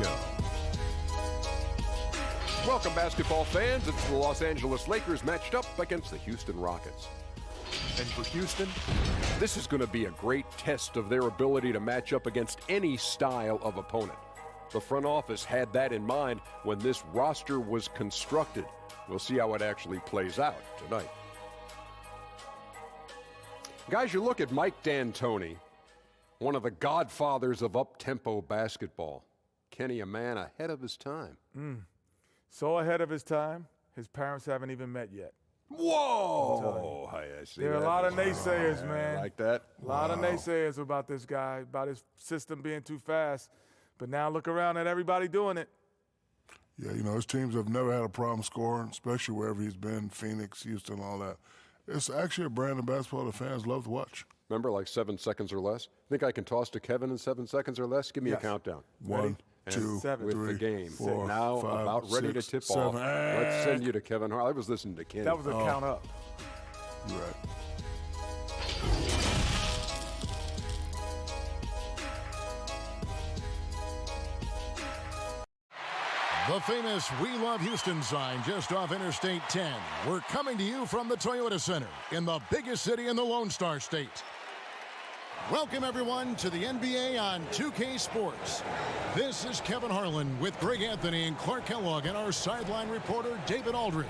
Show. Welcome, basketball fans. It's the Los Angeles Lakers matched up against the Houston Rockets. And for Houston, this is going to be a great test of their ability to match up against any style of opponent. The front office had that in mind when this roster was constructed. We'll see how it actually plays out tonight. Guys, you look at Mike D'Antoni, one of the godfathers of up-tempo basketball. Kenny, a man ahead of his time. So ahead of his time, his parents haven't even met yet. Whoa! I see there are a lot of naysayers, man. Like that? A lot of naysayers about this guy, about his system being too fast. But now look around at everybody doing it. Yeah, you know, his teams have never had a problem scoring, especially wherever he's been, Phoenix, Houston, all that. It's actually a brand of basketball the fans love to watch. Remember, like 7 seconds or less? Think I can toss to Kevin in 7 seconds or less? Give me a countdown. 1, 2, 3, with the game 4, now 5, about ready 6, to tip 7, off. Let's send you to Kevin Hart. I was listening to Kenny. That was a count up. You're right. The famous We Love Houston sign just off Interstate 10. We're coming to you from the Toyota Center in the biggest city in the Lone Star State. Welcome, everyone, to the NBA on 2K Sports. This is Kevin Harlan with Greg Anthony and Clark Kellogg and our sideline reporter, David Aldridge.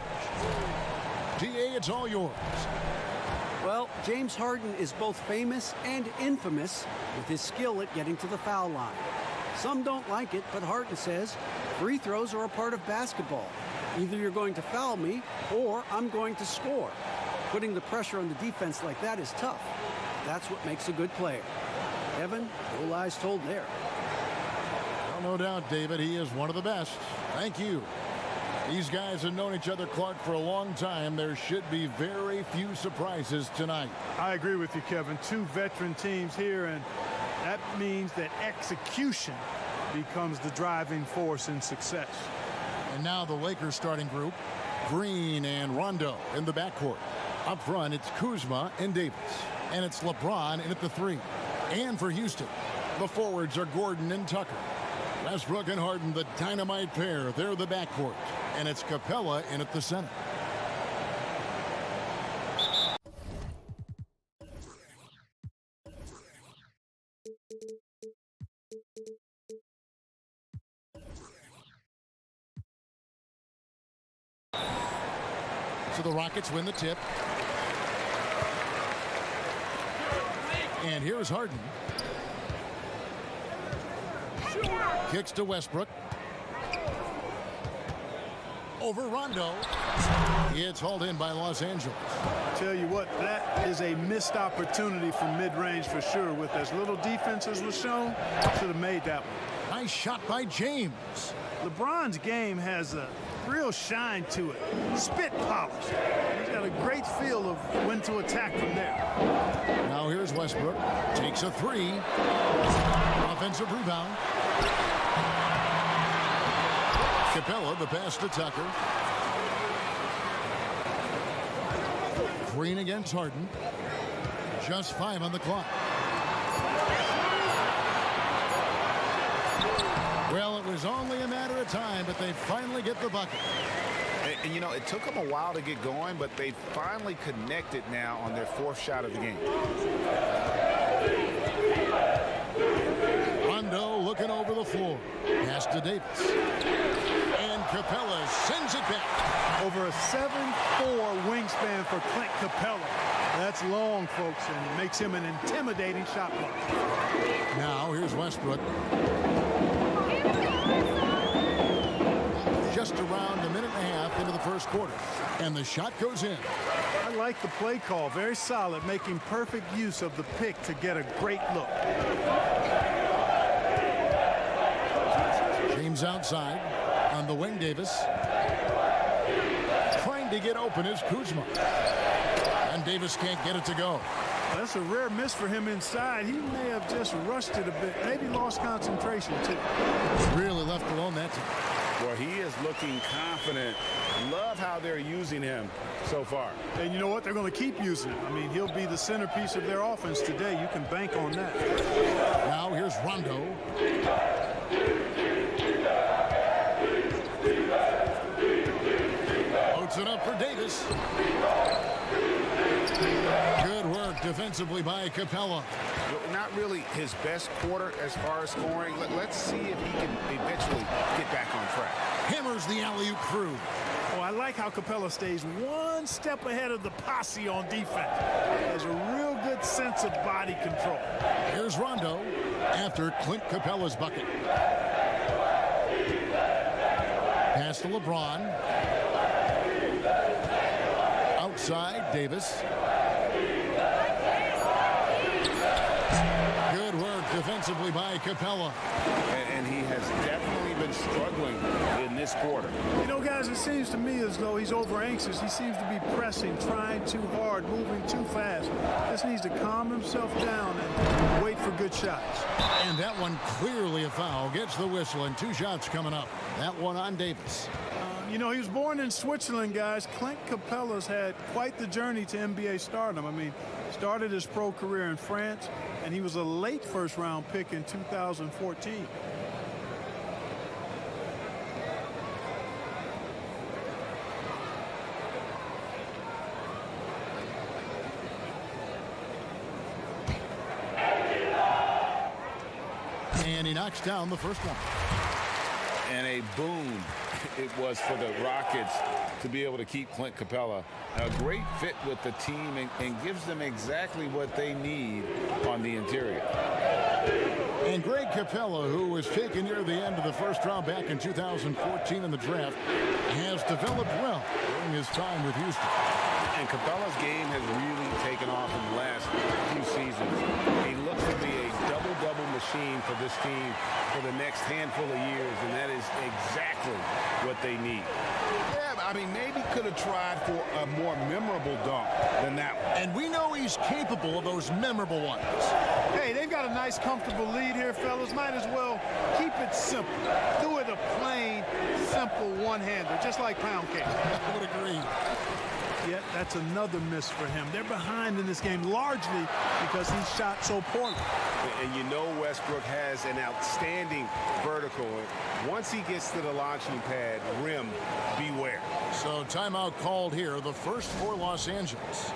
DA, it's all yours. Well, James Harden is both famous and infamous with his skill at getting to the foul line. Some don't like it, but Harden says free throws are a part of basketball. Either you're going to foul me or I'm going to score. Putting the pressure on the defense like that is tough. That's what makes a good player. Evan, no lies told there. Well, no doubt, David, he is one of the best. Thank you. These guys have known each other, Clark, for a long time. There should be very few surprises tonight. I agree with you, Kevin. 2 veteran teams here, and that means that execution becomes the driving force in success. And now the Lakers starting group, Green and Rondo in the backcourt. Up front, it's Kuzma and Davis. And it's LeBron in at the 3. And for Houston, the forwards are Gordon and Tucker. Westbrook and Harden, the dynamite pair. They're the backcourt. And it's Capella in at the center. So the Rockets win the tip. And here's Harden. Kicks to Westbrook. Over Rondo. It's hauled in by Los Angeles. I tell you what, that is a missed opportunity from mid-range for sure. With as little defense as was shown, should have made that one. Nice shot by James. LeBron's game has a real shine to it. Spit polish. He's got a great feel of when to attack from there. Now here's Westbrook. Takes a 3. Offensive rebound. Capella, the pass to Tucker. Green against Harden. Just 5 on the clock. Well, it was only a matter of time, but they finally get the bucket. And you know, it took them a while to get going, but they finally connected now on their 4th shot of the game. Rondo looking over the floor. Pass to Davis. And Capella sends it back. Over a 7'4" wingspan for Clint Capella. That's long, folks, and it makes him an intimidating shot blocker. Now here's Westbrook. Just around a minute and a half into the first quarter. And the shot goes in. I like the play call. Very solid, making perfect use of the pick to get a great look. James outside on the wing. Davis trying to get open is Kuzma. And Davis can't get it to go. That's a rare miss for him inside. He may have just rushed it a bit. Maybe lost concentration, too. Really left alone that time. Well, he is looking confident. Love how they're using him so far. And you know what? They're going to keep using him. I mean, he'll be the centerpiece of their offense today. You can bank on that. Now here's Rondo. defensively by Capella. Not really his best quarter as far as scoring. Let's see if he can eventually get back on track. Hammers the alley-oop through. Oh, I like how Capella stays one step ahead of the posse on defense. Has a real good sense of body control. Here's Rondo after Clint Capella's bucket. Pass to LeBron. Outside, Davis. Good work defensively by Capella. And he has definitely been struggling in this quarter. You know, guys, it seems to me as though he's over anxious. He seems to be pressing, trying too hard, moving too fast. Just needs to calm himself down and wait for good shots. And that one clearly a foul. Gets the whistle, and 2 shots coming up. That one on Davis. You know, he was born in Switzerland, guys. Clint Capella's had quite the journey to NBA stardom. I mean, started his pro career in France, and he was a late first-round pick in 2014. And he knocks down the first one. And a boon it was for the Rockets to be able to keep Clint Capella. A great fit with the team and gives them exactly what they need on the interior. And Greg Capella, who was taken near the end of the first round back in 2014 in the draft, has developed well during his time with Houston. And Capella's game has really taken off in the last few seasons. He looks to be a double-double machine for this team for the next handful of years, and that is exactly what they need. Yeah, I mean, maybe could have tried for a more memorable dunk than that one. And we know he's capable of those memorable ones. Hey, they've got a nice, comfortable lead here, fellas. Might as well keep it simple. Do it a plain, simple one-hander, just like pound cake. I would agree. Yet that's another miss for him. They're behind in this game largely because he shot so poorly. And you know Westbrook has an outstanding vertical. Once he gets to the launching pad, rim, beware. So timeout called here, the first for Los Angeles.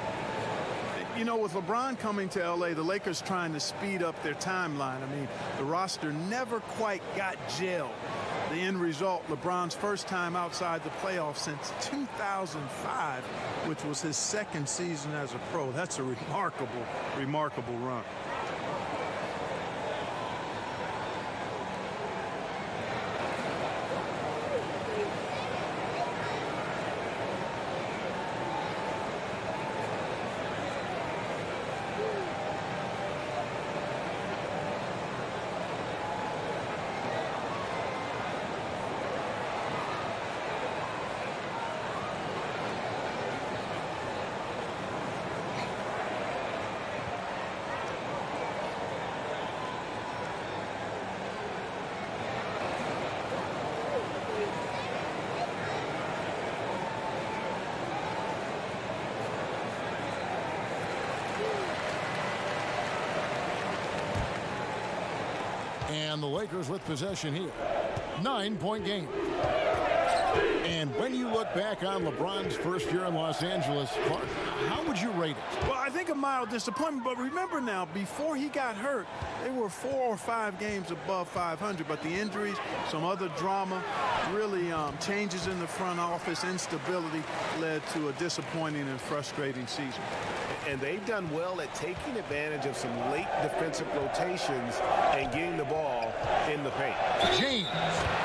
You know, with LeBron coming to L.A., the Lakers trying to speed up their timeline. I mean, the roster never quite got gelled. The end result, LeBron's first time outside the playoffs since 2005, which was his second season as a pro. That's a remarkable, remarkable run. And the Lakers with possession here. 9-point game. And when you look back on LeBron's first year in Los Angeles, Clark, how would you rate it? Well, I think a mild disappointment, but remember now, before he got hurt, they were 4 or 5 games above 500, but the injuries, some other drama, really changes in the front office, instability led to a disappointing and frustrating season. And they've done well at taking advantage of some late defensive rotations and getting the ball in the paint. James,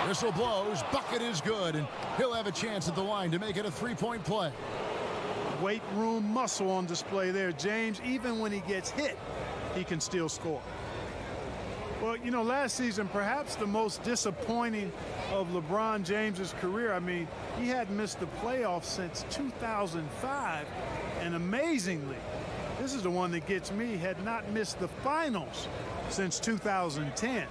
whistle blows, bucket is good, and he'll have a chance at the line to make it a 3-point play. Weight room muscle on display there. James, even when he gets hit, he can still score. Well, you know, last season, perhaps the most disappointing of LeBron James's career. I mean, he hadn't missed the playoffs since 2005, and amazingly, this is the one that gets me, had not missed the finals since 2010.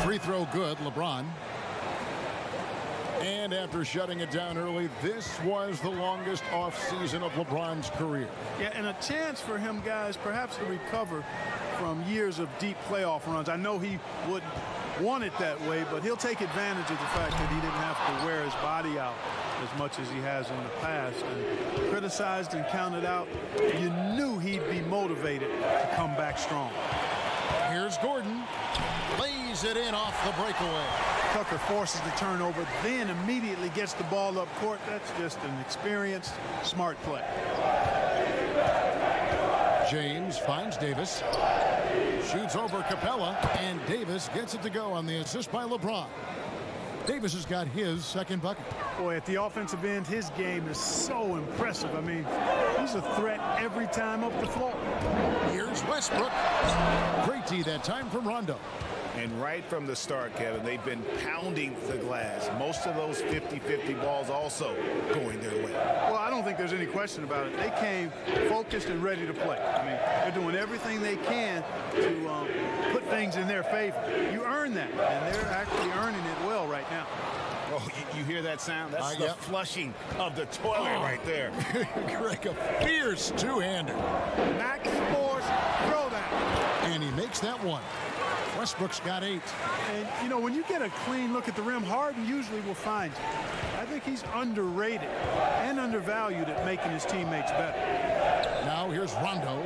Free throw good, LeBron. And after shutting it down early, this was the longest offseason of LeBron's career. Yeah, and a chance for him, guys, perhaps to recover from years of deep playoff runs. I know he wouldn't want it that way, but he'll take advantage of the fact that he didn't have to wear his body out as much as he has in the past. And criticized and counted out, you knew he'd be motivated to come back strong. Here's Gordon. Lays it in off the breakaway. Tucker forces the turnover, then immediately gets the ball up court. That's just an experienced, smart play. James finds Davis. Shoots over Capella, and Davis gets it to go on the assist by LeBron. Davis has got his second bucket. Boy, at the offensive end, his game is so impressive. I mean, he's a threat every time up the floor. Here's Westbrook. Great D that time from Rondo. And right from the start, Kevin, they've been pounding the glass. Most of those 50-50 balls also going their way. Well, I don't think there's any question about it. They came focused and ready to play. I mean, they're doing everything they can to put things in their favor. You earn that, and they're actually earning it well right now. Oh, you hear that sound? That's the yep. flushing of the toilet right there. Greg, a fierce two-hander. Max Force, throw that. And he makes that one. Westbrook's got 8. And, you know, when you get a clean look at the rim, Harden usually will find you. I think he's underrated and undervalued at making his teammates better. Now here's Rondo.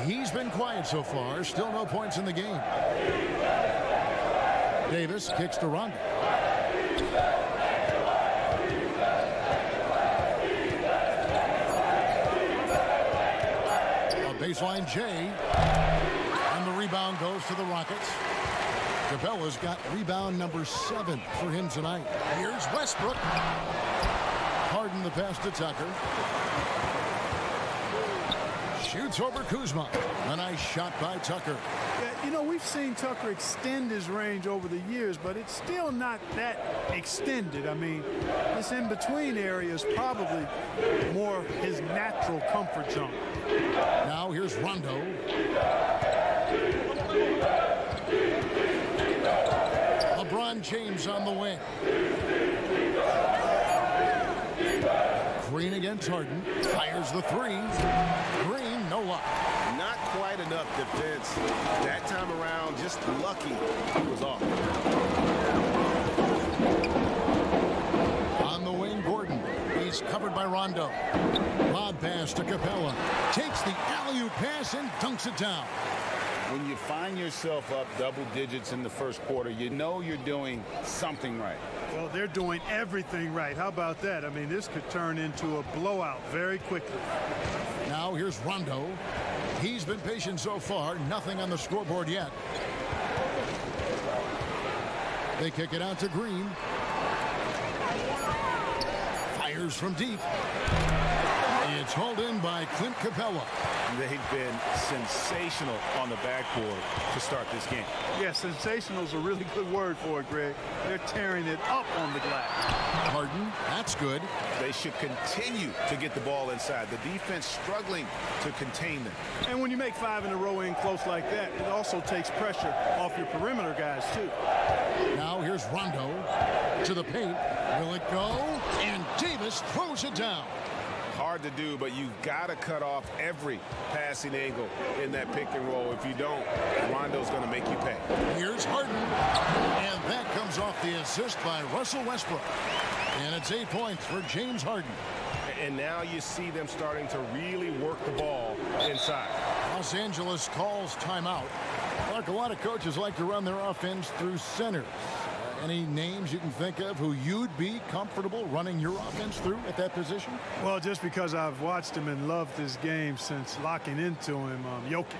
He's been quiet so far. Still no points in the game. Davis kicks to Rondo. A baseline J. And the rebound goes to the Rockets. Capella's got rebound number 7 for him tonight. Here's Westbrook. Harden the pass to Tucker. Shoots over Kuzma. A nice shot by Tucker. Yeah, you know, we've seen Tucker extend his range over the years, but it's still not that extended. I mean, this in-between area is probably more his natural comfort zone. Now here's Rondo. LeBron James on the wing. Green against Harden. Fires the 3. Green, no luck. Not quite enough defense. That time around, just lucky he was off. On the wing, Gordon. He's covered by Rondo. Lob pass to Capella. Takes the alley-oop pass and dunks it down. When you find yourself up double digits in the first quarter, you know you're doing something right. Well, they're doing everything right. How about that? I mean, this could turn into a blowout very quickly. Now here's Rondo. He's been patient so far. Nothing on the scoreboard yet. They kick it out to Green. Fires from deep. It's hauled in by Clint Capella. They've been sensational on the backboard to start this game. Yeah, sensational is a really good word for it, Greg. They're tearing it up on the glass. Harden, that's good. They should continue to get the ball inside. The defense struggling to contain them. And when you make 5 in a row in close like that, it also takes pressure off your perimeter guys, too. Now here's Rondo to the paint. Will it go? And Davis throws it down. Hard to do, but you've got to cut off every passing angle in that pick and roll. If you don't, Rondo's going to make you pay. Here's Harden. And that comes off the assist by Russell Westbrook. And it's 8 points for James Harden. And now you see them starting to really work the ball inside. Los Angeles calls timeout. Like a lot of coaches like to run their offense through centers. Any names you can think of who you'd be comfortable running your offense through at that position? Well, just because I've watched him and loved his game since locking into him, Jokic.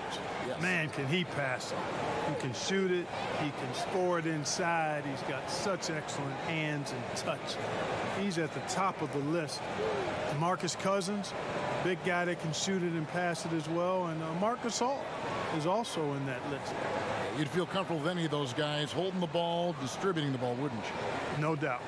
Yes. Man, can he pass it. He can shoot it. He can score it inside. He's got such excellent hands and touch. He's at the top of the list. DeMarcus Cousins, big guy that can shoot it and pass it as well. And Marcus Gasol is also in that list. You'd feel comfortable with any of those guys holding the ball, distributing the ball, wouldn't you? No doubt.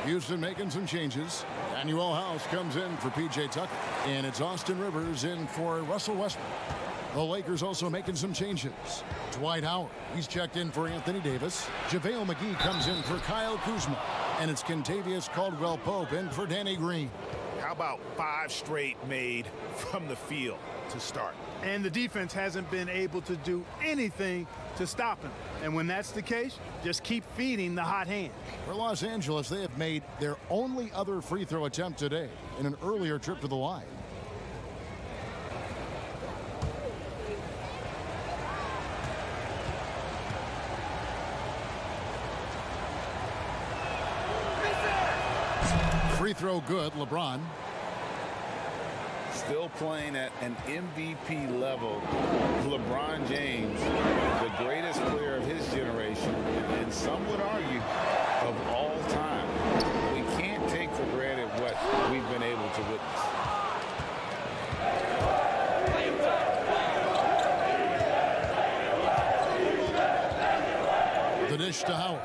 Houston making some changes. Daniel House comes in for P.J. Tucker. And it's Austin Rivers in for Russell Westbrook. The Lakers also making some changes. Dwight Howard, he's checked in for Anthony Davis. JaVale McGee comes in for Kyle Kuzma. And it's Kentavious Caldwell-Pope in for Danny Green. How about 5 straight made from the field to start? And the defense hasn't been able to do anything to stop him. And when that's the case, just keep feeding the hot hand. For Los Angeles, they have made their only other free throw attempt today in an earlier trip to the line. Free throw good, LeBron. Still playing at an MVP level. LeBron James, the greatest player of his generation, and some would argue of all time. We can't take for granted what we've been able to witness. The dish to Howard.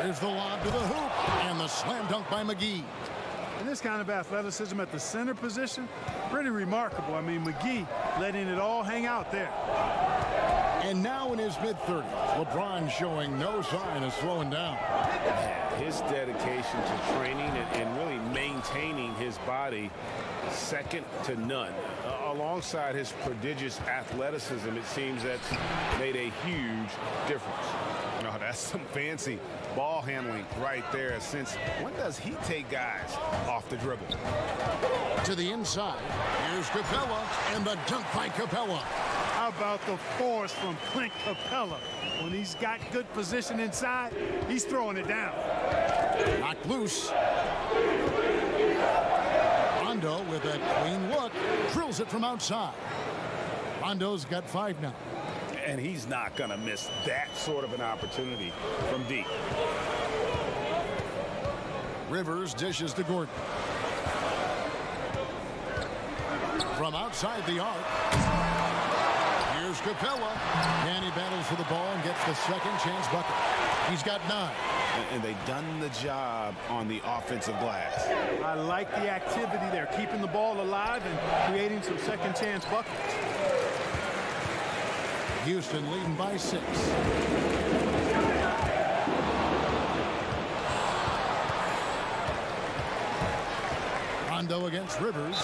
Here's the lob to the hoop, and the slam dunk by McGee. And this kind of athleticism at the center position, pretty remarkable. I mean, McGee letting it all hang out there. And now in his mid-30s, LeBron showing no sign of slowing down. His dedication to training and really maintaining his body, second to none. Alongside his prodigious athleticism, it seems that's made a huge difference. No, that's some fancy ball handling right there. Since when does he take guys off the dribble? To the inside, here's Capella, and the dunk by Capella. How about the force from Clint Capella? When he's got good position inside, he's throwing it down. Knocked loose. Rondo with a clean look, drills it from outside. Rondo's got 5 now. And he's not going to miss that sort of an opportunity from deep. Rivers dishes to Gordon. From outside the arc, here's Capella. And he battles for the ball and gets the second chance bucket. He's got 9. And they've done the job on the offensive glass. I like the activity there, keeping the ball alive and creating some second chance buckets. Houston leading by 6. Rondo against Rivers,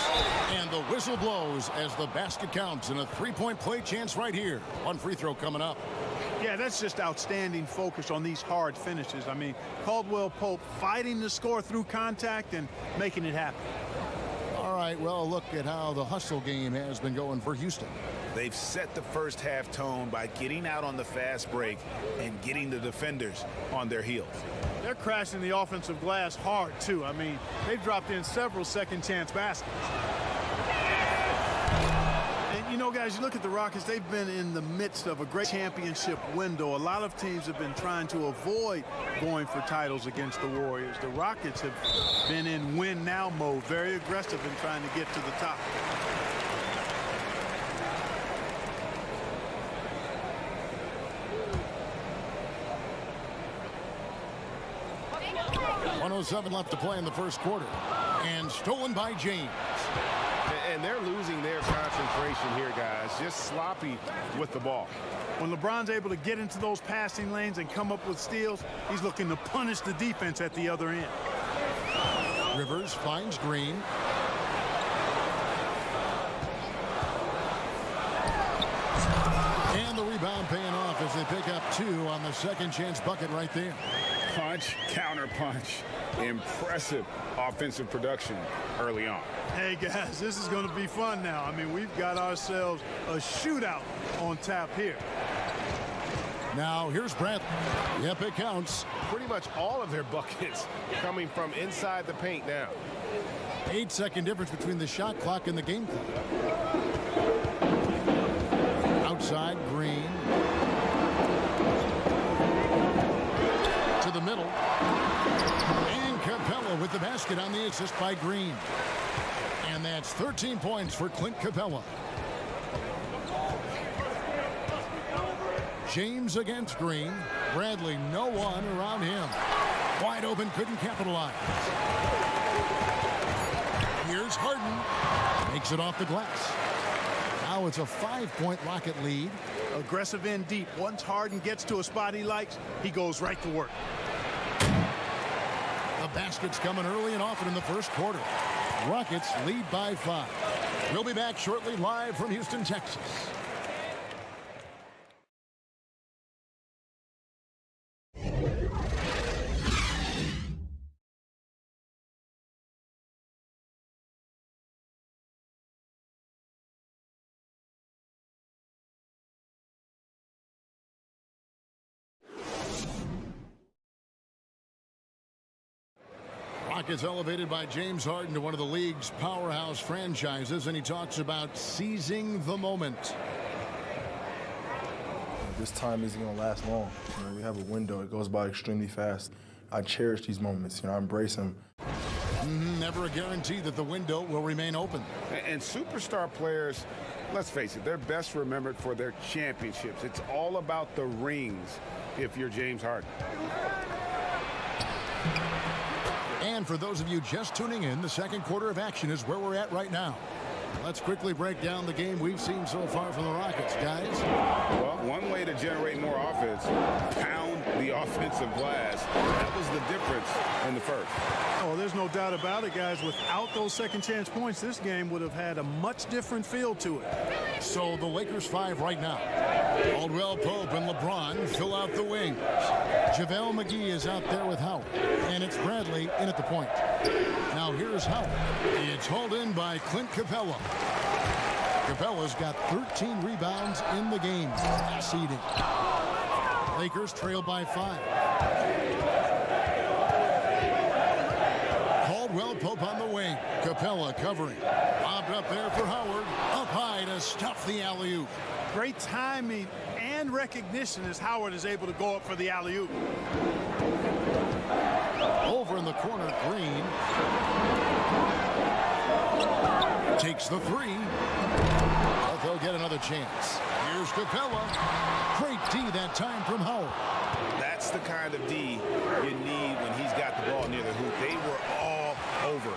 and the whistle blows as the basket counts, and a 3-point play chance right here. One free throw coming up. Yeah, that's just outstanding focus on these hard finishes. I mean, Caldwell-Pope fighting to score through contact and making it happen. All right, well, look at how the hustle game has been going for Houston. They've set the first half tone by getting out on the fast break and getting the defenders on their heels. They're crashing the offensive glass hard, too. I mean, they've dropped in several second chance baskets. And, you know, guys, you look at the Rockets, they've been in the midst of a great championship window. A lot of teams have been trying to avoid going for titles against the Warriors. The Rockets have been in win-now mode, very aggressive in trying to get to the top. .107 left to play in the first quarter. And stolen by James. And they're losing their concentration here, guys. Just sloppy with the ball. When LeBron's able to get into those passing lanes and come up with steals, he's looking to punish the defense at the other end. Rivers finds Green. And the rebound paying off as they pick up 2 on the second chance bucket right there. Punch, counter punch. Impressive offensive production early on. Hey, guys, this is going to be fun now. I mean, we've got ourselves a shootout on tap here. Now, here's Bradley. Yep, it counts. Pretty much all of their buckets coming from inside the paint now. 8-second difference between the shot clock and the game clock. Outside, Green. To the middle. And Capella with the basket on the assist by Green. And that's 13 points for Clint Capella. James against Green. Bradley, no one around him. Wide open. open, couldn't capitalize. Here's Harden. Makes it off the glass. Now it's a 5-point Rocket lead. Aggressive in deep. Once Harden gets to a spot he likes, he goes right to work. The basket's coming early and often in the first quarter. Rockets lead by 5. We'll be back shortly live from Houston, Texas. Rockets elevated by James Harden to one of the league's powerhouse franchises, and he talks about seizing the moment. This time isn't going to last long. We have a window. It goes by extremely fast. I cherish these moments. I embrace them. Never a guarantee that the window will remain open. And superstar players, let's face it, they're best remembered for their championships. It's all about the rings if you're James Harden. And for those of you just tuning in, the second quarter of action is where we're at right now. Let's quickly break down the game we've seen so far from the Rockets, guys. Well, one way to generate more offense, pound the offensive glass. That was the difference in the first. Oh, there's no doubt about it, guys. Without those second chance points, this game would have had a much different feel to it. So the Lakers 5 right now. Caldwell Pope and LeBron fill out the wings. JaVale McGee is out there with Howard. And it's Bradley in at the point. Now here's Howard. It's hauled in by Clint Capella. Capella's got 13 rebounds in the game. Seeding. Lakers trail by 5. Caldwell Pope on the wing. Capella covering. Lobbed up there for Howard. Up high to stuff the alley-oop. Great timing and recognition as Howard is able to go up for the alley-oop. Over in the corner, Green. Takes the 3. But they'll get another chance. Here's Capella. Great D that time from Howard. That's the kind of D you need when he's got the ball near the hoop. They were all over.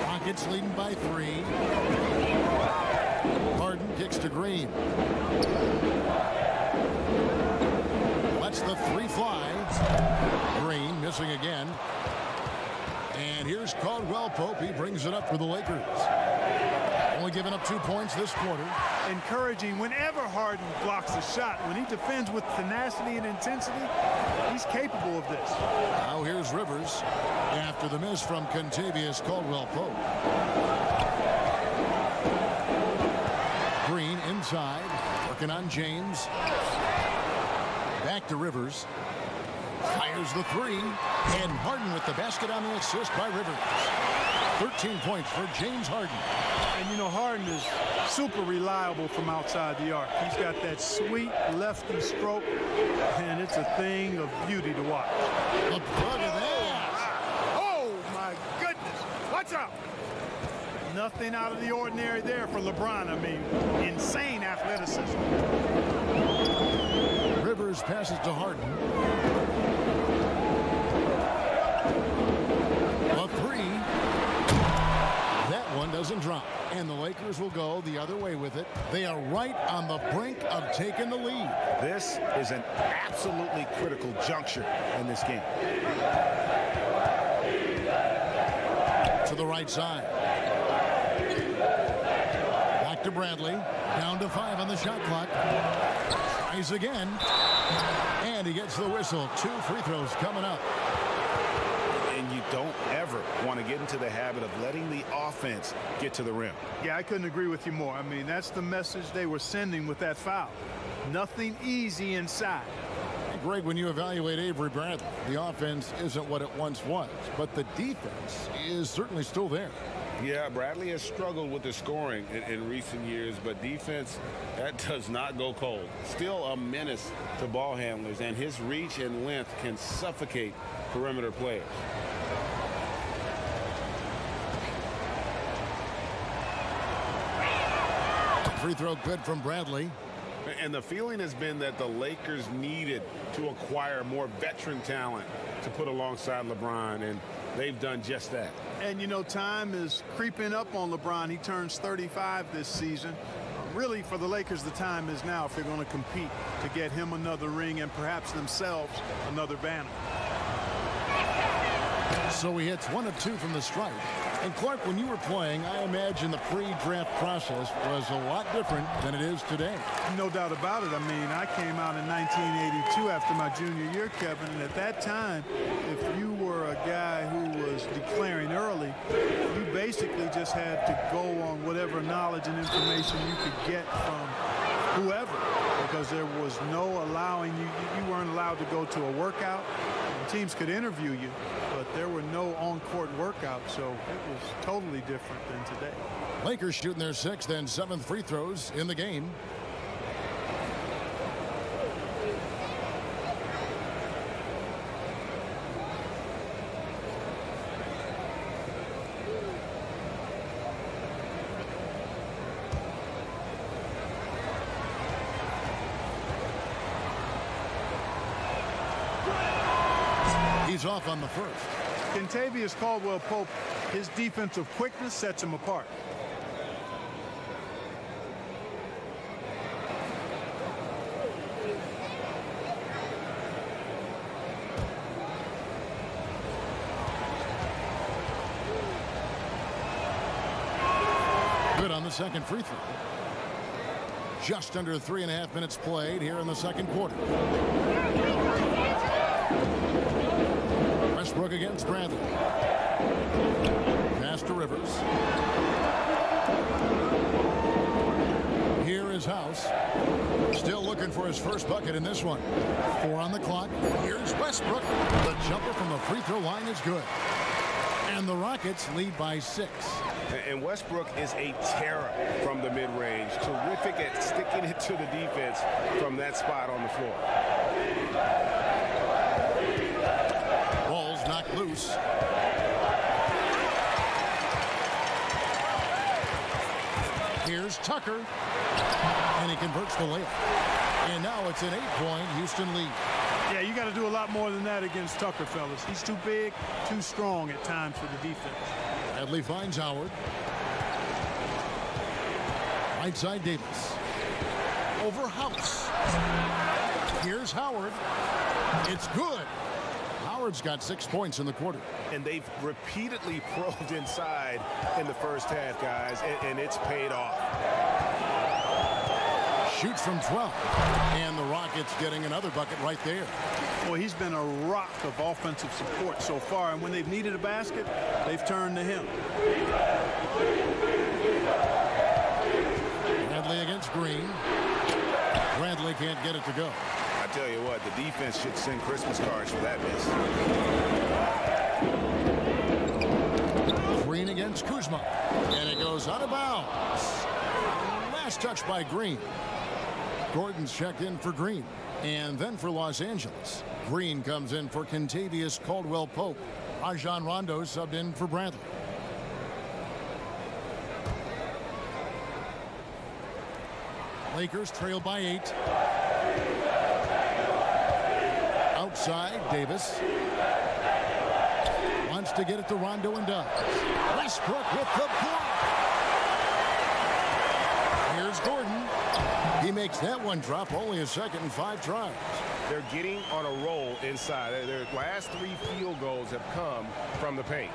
Rockets leading by 3. Harden kicks to Green. Lets the 3 fly. Green missing again. And here's Caldwell Pope. He brings it up for the Lakers. Only giving up 2 points this quarter. Encouraging whenever Harden blocks a shot. When he defends with tenacity and intensity, he's capable of this. Now here's Rivers after the miss from Contavious Caldwell Pope. Green inside, working on James. Back to Rivers. Fires the 3, and Harden with the basket on the assist by Rivers. 13 points for James Harden. And you know, Harden is super reliable from outside the arc. He's got that sweet lefty stroke, and it's a thing of beauty to watch. Look at that. Oh, my goodness. Watch out. Nothing out of the ordinary there for LeBron. I mean, insane athleticism. Rivers passes to Harden. A 3. That one doesn't drop. And the Lakers will go the other way with it. They are right on the brink of taking the lead. This is an absolutely critical juncture in this game. To the right side. Back to Bradley. Down to 5 on the shot clock. Tries again. And he gets the whistle. 2 free throws coming up. And you don't ever want to get into the habit of letting the offense get to the rim. Yeah, I couldn't agree with you more. I mean, that's the message they were sending with that foul. Nothing easy inside. Greg, when you evaluate Avery Bradley, the offense isn't what it once was, but the defense is certainly still there. Yeah, Bradley has struggled with the scoring in recent years, but defense, that does not go cold. Still a menace to ball handlers, and his reach and length can suffocate perimeter players. Free throw good from Bradley. And the feeling has been that the Lakers needed to acquire more veteran talent to put alongside LeBron, and they've done just that. And, you know, time is creeping up on LeBron. He turns 35 this season. Really, for the Lakers, the time is now if they're going to compete to get him another ring and perhaps themselves another banner. So he hits 1 of 2 from the stripe. And Clark, when you were playing, I imagine the pre-draft process was a lot different than it is today. No doubt about it. I mean, I came out in 1982 after my junior year, Kevin, and at that time, if you were a guy who was declaring early, you basically just had to go on whatever knowledge and information you could get from whoever, because there was no allowing you weren't allowed to go to a workout. Teams could interview you, but there were no on-court workouts, so it was totally different than today. Lakers shooting their 6th and 7th free throws in the game. He's off on the first. Kentavious Caldwell-Pope, his defensive quickness sets him apart. Good on the second free throw. Just under 3.5 minutes played here in the second quarter. Westbrook against Bradley. Pass to Rivers. Here is House. Still looking for his first bucket in this one. 4 on the clock. Here's Westbrook. The jumper from the free throw line is good. And the Rockets lead by 6. And Westbrook is a terror from the mid-range. Terrific at sticking it to the defense from that spot on the floor. Ball's knocked loose. Here's Tucker. And he converts the layup. And now it's an 8-point Houston lead. Yeah, you got to do a lot more than that against Tucker, fellas. He's too big, too strong at times for the defense. Bradley finds Howard. Right side Davis. Over House. Here's Howard. It's good. Howard's got 6 points in the quarter. And they've repeatedly probed inside in the first half, guys, and it's paid off. Shoots from 12. And the Rockets getting another bucket right there. Well, he's been a rock of offensive support so far, and when they've needed a basket, they've turned to him. Bradley against Green. Bradley can't get it to go. I tell you what, the defense should send Christmas cards for that miss. Green against Kuzma. And it goes out of bounds. Last touch by Green. Gordon's checked in for Green. And then for Los Angeles, Green comes in for Kentavious Caldwell-Pope. Rajon Rondo subbed in for Bradley. Lakers trail by 8. Outside, Davis. Wants to get it to Rondo and does. Westbrook with the block. Here's Gordon. He makes that one drop, only a second and 5 tries. They're getting on a roll inside. Their last 3 field goals have come from the paint.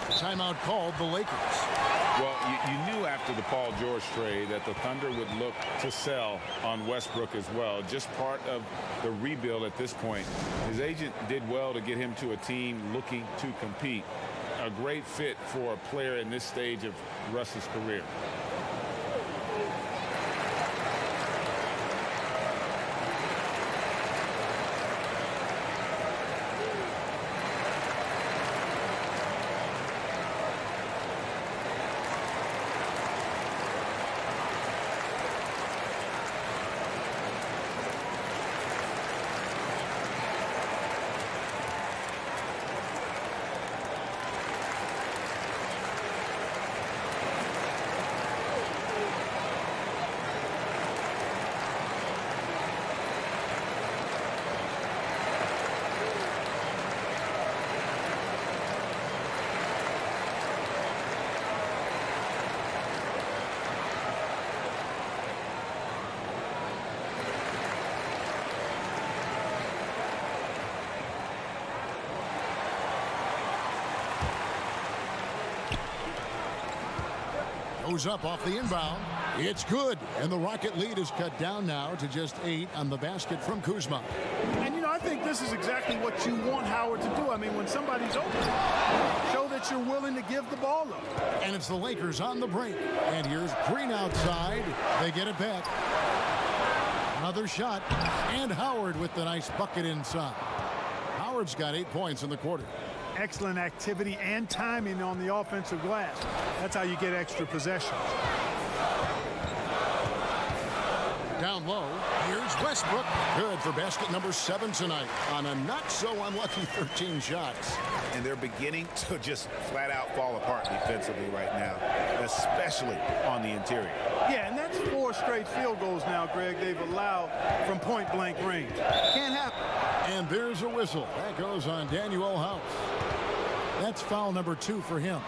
Timeout called the Lakers. Well, you knew after the Paul George trade that the Thunder would look to sell on Westbrook as well. Just part of the rebuild at this point. His agent did well to get him to a team looking to compete. A great fit for a player in this stage of Russ's career. Goes up off the inbound. It's good. And the Rocket lead is cut down now to just 8 on the basket from Kuzma. And, you know, I think this is exactly what you want Howard to do. I mean, when somebody's open, show that you're willing to give the ball up. And it's the Lakers on the break. And here's Green outside. They get it back. Another shot. And Howard with the nice bucket inside. Howard's got 8 points in the quarter. Excellent activity and timing on the offensive glass. That's how you get extra possessions. Down low, here's Westbrook. Good for basket number 7 tonight on a not-so-unlucky 13 shots. And they're beginning to just flat-out fall apart defensively right now, especially on the interior. Yeah, and that's 4 straight field goals now, Greg, they've allowed from point-blank range. Can't happen. And there's a whistle. That goes on Daniel House. That's foul number 2 for him.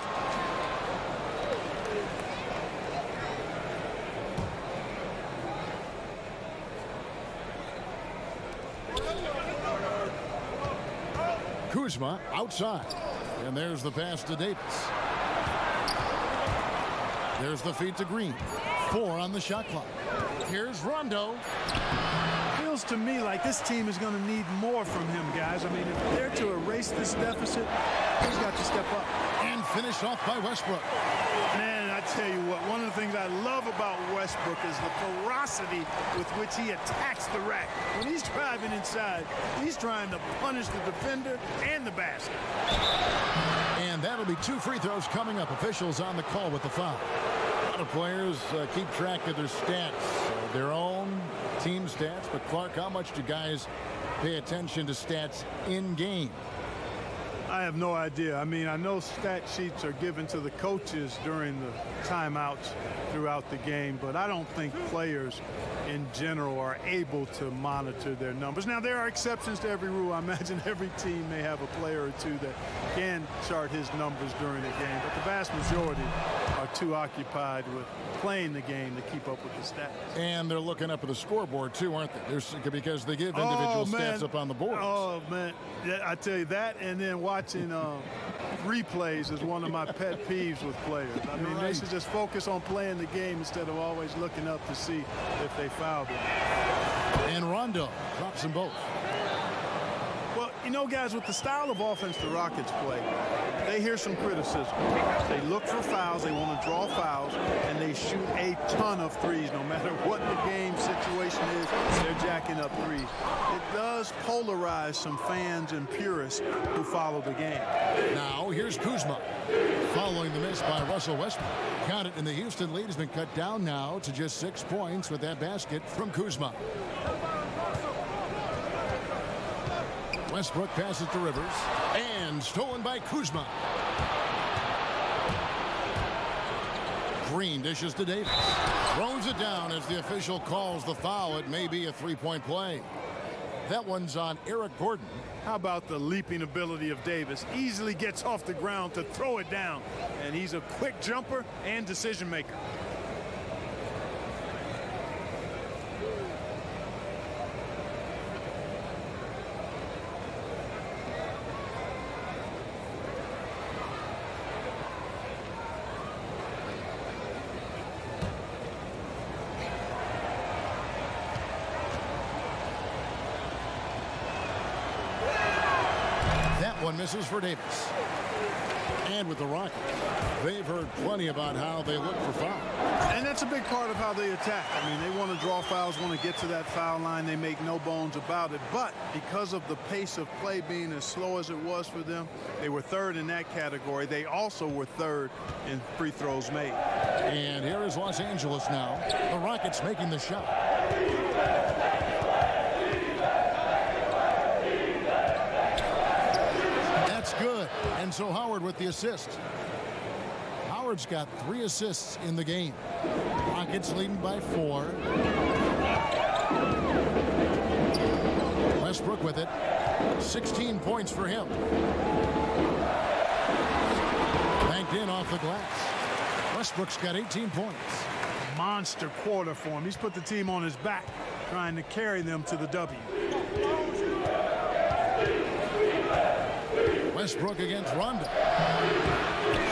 Kuzma outside. And there's the pass to Davis. There's the feed to Green. 4 on the shot clock. Here's Rondo. Feels to me like this team is going to need more from him, guys. I mean, if they're to erase this deficit, he's got to step up. And finished off by Westbrook. Man, I tell you what, one of the things I love about Westbrook is the ferocity with which he attacks the rack. When he's driving inside, he's trying to punish the defender and the basket. And that'll be 2 free throws coming up. Officials on the call with the foul. A lot of players keep track of their stats, their own team stats. But Clark, how much do guys pay attention to stats in game? I have no idea. I mean, I know stat sheets are given to the coaches during the timeouts throughout the game, but I don't think players in general are able to monitor their numbers. Now, there are exceptions to every rule. I imagine every team may have a player or two that can chart his numbers during the game, but the vast majority are too occupied with playing the game to keep up with the stats. And they're looking up at the scoreboard, too, aren't they? Because they give individual stats up on the boards. Oh, man. Yeah, I tell you that, and then watching replays is one of my pet peeves with players. I mean, they should just focus on playing the game instead of always looking up to see if they fouled it. And Rondo drops them both. Well, you know, guys, with the style of offense the Rockets play, they hear some criticism. They look for fouls, they want to draw fouls, and they shoot a ton of threes. No matter what the game situation is, they're jacking up threes. It does polarize some fans and purists who follow the game. Now, here's Kuzma. Following the miss by Russell Westbrook. Count it, and the Houston lead has been cut down now to just 6 points with that basket from Kuzma. Westbrook passes to Rivers, and stolen by Kuzma. Green dishes to Davis. Throws it down as the official calls the foul. It may be a 3-point play. That one's on Eric Gordon. How about the leaping ability of Davis? Easily gets off the ground to throw it down. And he's a quick jumper and decision maker. One misses for Davis. And with the Rockets, they've heard plenty about how they look for fouls. And that's a big part of how they attack. I mean, they want to draw fouls, want to get to that foul line. They make no bones about it. But because of the pace of play being as slow as it was for them, they were 3rd in that category. They also were 3rd in free throws made. And here is Los Angeles now. The Rockets making the shot. Good. And so Howard with the assist. Howard's got 3 assists in the game. Rockets leading by 4. Westbrook with it. 16 points for him. Banked in off the glass. Westbrook's got 18 points. Monster quarter for him. He's put the team on his back, trying to carry them to the W. Westbrook against Rondo.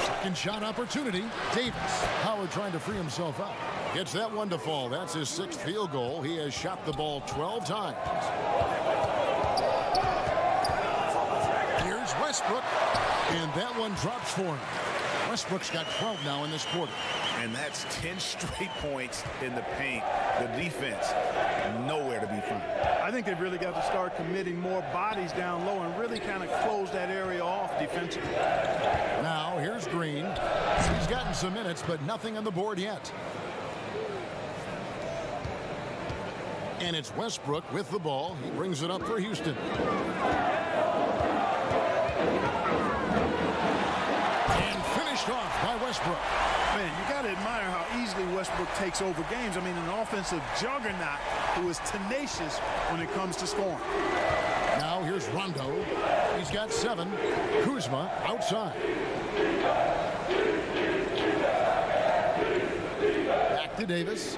Second shot opportunity. Davis. Howard trying to free himself up. Gets that one to fall. That's his 6th field goal. He has shot the ball 12 times. Here's Westbrook. And that one drops for him. Westbrook's got 12 now in this quarter. And that's 10 straight points in the paint. The defense, nowhere to be found. I think they've really got to start committing more bodies down low and really kind of close that area off defensively. Now, here's Green. He's gotten some minutes, but nothing on the board yet. And it's Westbrook with the ball. He brings it up for Houston. And finished off by Westbrook. Man, you got to admire how easily Westbrook takes over games. I mean, an offensive juggernaut who is tenacious when it comes to scoring. Now here's Rondo. He's got 7. Kuzma outside. Back to Davis.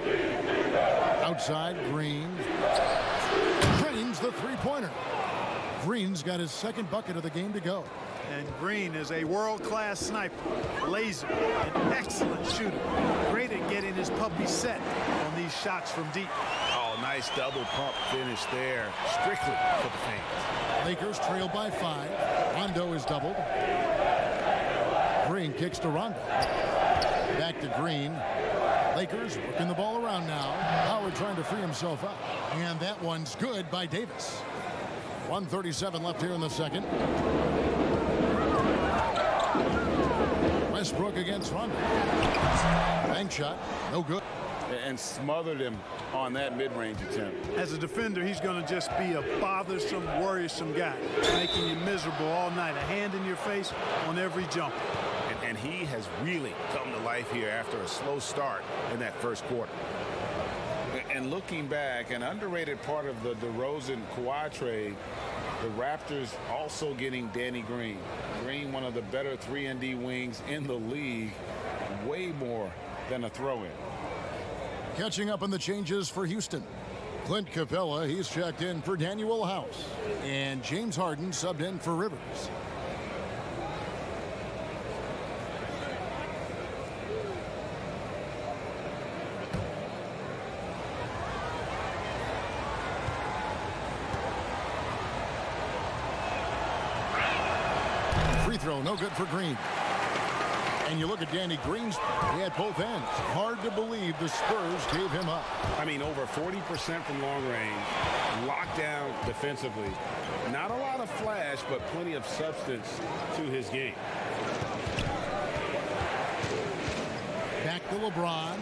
Outside, Green. Green's the three-pointer. Green's got his 2nd bucket of the game to go. And Green is a world-class sniper, laser, an excellent shooter. Great at getting his puppy set on these shots from deep. Oh, nice double pump finish there, strictly for the fans. Lakers trail by 5. Rondo is doubled. Green kicks to Rondo. Back to Green. Lakers working the ball around now. Howard trying to free himself up. And that one's good by Davis. 1:37 left here in the second. Westbrook against Rondo. Bank shot, no good. And smothered him on that mid-range attempt. As a defender, he's going to just be a bothersome, worrisome guy, making you miserable all night, a hand in your face on every jump. And he has really come to life here after a slow start in that first quarter. And looking back, an underrated part of the DeRozan-Kawhi trade, the Raptors also getting Danny Green. Green, one of the better 3-and-D wings in the league, way more than a throw-in. Catching up on the changes for Houston. Clint Capella, he's checked in for Daniel House. And James Harden subbed in for Rivers. Free throw, no good for Green. And you look at Danny Green's, he had both ends. Hard to believe the Spurs gave him up. I mean, over 40% from long range, locked down defensively. Not a lot of flash, but plenty of substance to his game. Back to LeBron.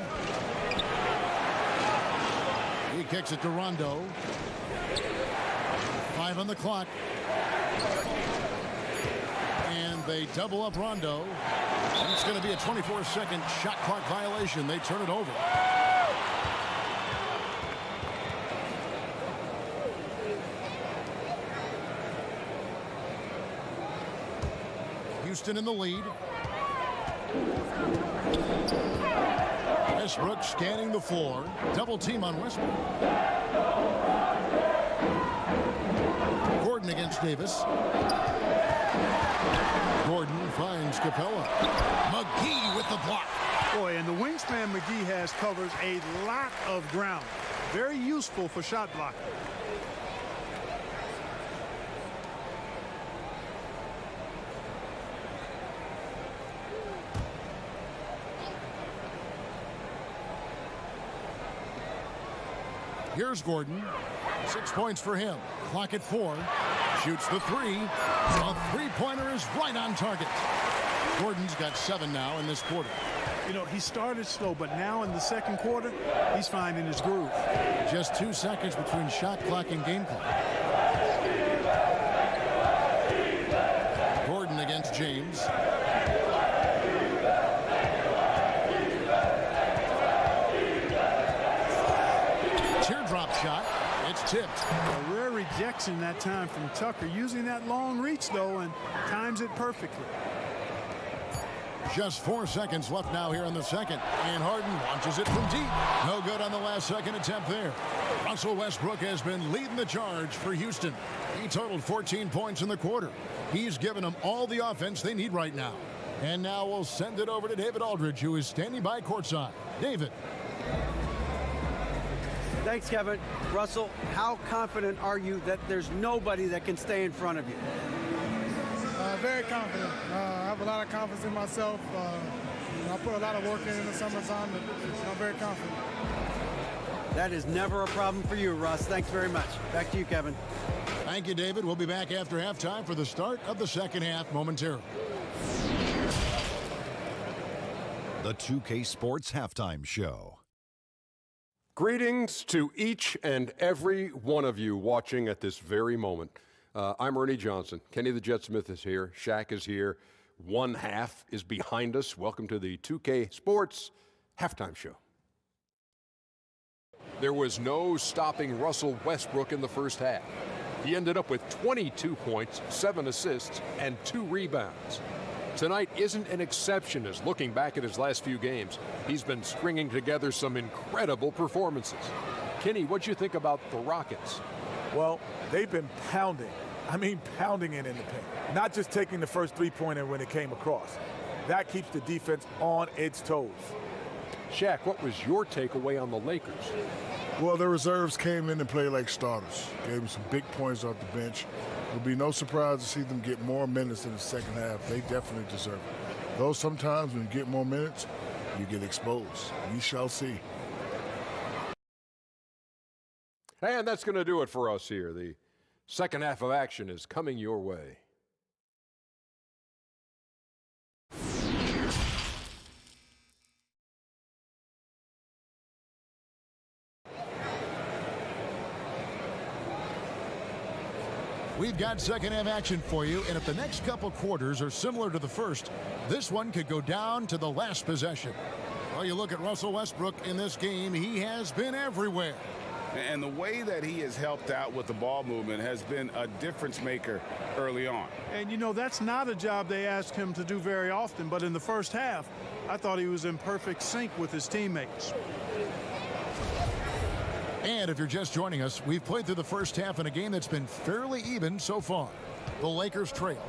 He kicks it to Rondo. 5 on the clock. And they double up Rondo. It's going to be a 24-second shot clock violation. They turn it over. Houston in the lead. Westbrook scanning the floor. Double team on Westbrook. Gordon against Davis. Gordon finds Capella. McGee with the block. Boy, and the wingspan McGee has covers a lot of ground. Very useful for shot blocking. Here's Gordon. 6 points for him. Clock at 4. Shoots the 3. A three-pointer is right on target. Gordon's got 7 now in this quarter. You know, he started slow, but now in the second quarter, he's finding his groove. Just 2 seconds between shot clock and game clock. Gordon against James. Teardrop shot. It's tipped. A rare rejection that time from Tucker, using that long reach, though, and times it perfectly. Just 4 seconds left now here in the second. And Harden launches it from deep. No good on the last second attempt there. Russell Westbrook has been leading the charge for Houston. He totaled 14 points in the quarter. He's given them all the offense they need right now. And now we'll send it over to David Aldridge, who is standing by courtside. David. Thanks, Kevin. Russell, how confident are you that there's nobody that can stay in front of you? Very confident. I have a lot of confidence in myself. I put a lot of work in the summertime, and I'm very confident. That is never a problem for you, Russ. Thanks very much. Back to you, Kevin. Thank you, David. We'll be back after halftime for the start of the second half momentarily. The 2K Sports Halftime Show. Greetings to each and every one of you watching at this very moment. I'm Ernie Johnson. Kenny the Jet Smith is here. Shaq is here. One half is behind us. Welcome to the 2K Sports Halftime Show. There was no stopping Russell Westbrook in the first half. He ended up with 22 points, 7 assists, and 2 rebounds. Tonight isn't an exception as looking back at his last few games, he's been stringing together some incredible performances. Kenny, what'd you think about the Rockets? Well, they've been pounding. I mean, pounding it in the paint. Not just taking the first three-pointer when it came across. That keeps the defense on its toes. Shaq, what was your takeaway on the Lakers? Well, the reserves came in and played like starters. Gave them some big points off the bench. It would be no surprise to see them get more minutes in the second half. They definitely deserve it. Though sometimes when you get more minutes, you get exposed. We shall see. And that's going to do it for us here. The second half of action is coming your way. We've got second half action for you, and if the next couple quarters are similar to the first, this one could go down to the last possession. Well, you look at Russell Westbrook in this game, he has been everywhere. And the way that he has helped out with the ball movement has been a difference maker early on. And, you know, that's not a job they ask him to do very often, but in the first half, I thought he was in perfect sync with his teammates. And if you're just joining us, we've played through the first half in a game that's been fairly even so far. The Lakers trail.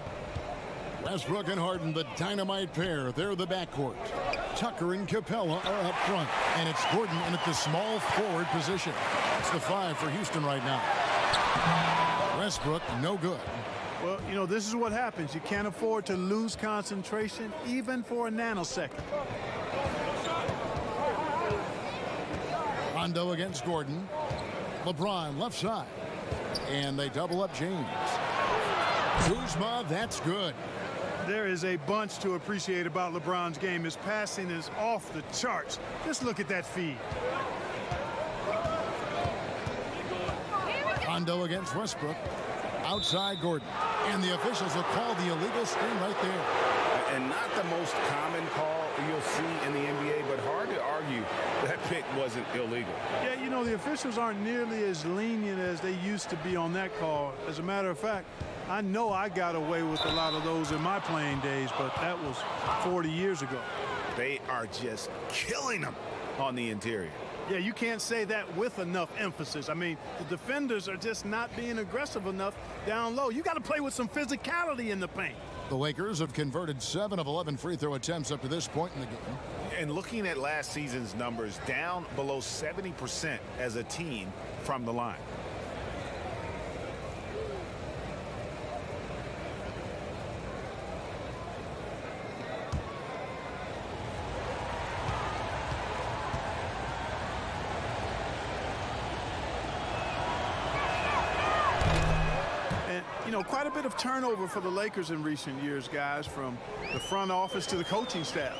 Westbrook and Harden, the dynamite pair. They're the backcourt. Tucker and Capella are up front. And it's Gordon in at the small forward position. It's the 5 for Houston right now. Westbrook, no good. Well, you know, this is what happens. You can't afford to lose concentration even for a nanosecond. Rondo against Gordon. LeBron left side. And they double up James. Kuzma, that's good. There is a bunch to appreciate about LeBron's game. His passing is off the charts. Just look at that feed. Rondo against Westbrook. Outside Gordon. And the officials have called the illegal screen right there. And not the most common call you'll see in the NBA, but hard to argue that pick wasn't illegal. Yeah, you know, the officials aren't nearly as lenient as they used to be on that call. As a matter of fact, I know I got away with a lot of those in my playing days, but that was 40 years ago. They are just killing them on the interior. Yeah, you can't say that with enough emphasis. I mean, the defenders are just not being aggressive enough down low. You got to play with some physicality in the paint. The Lakers have converted 7 of 11 free throw attempts up to this point in the game. And looking at last season's numbers, down below 70% as a team from the line. You know, quite a bit of turnover for the Lakers in recent years, guys, from the front office to the coaching staff.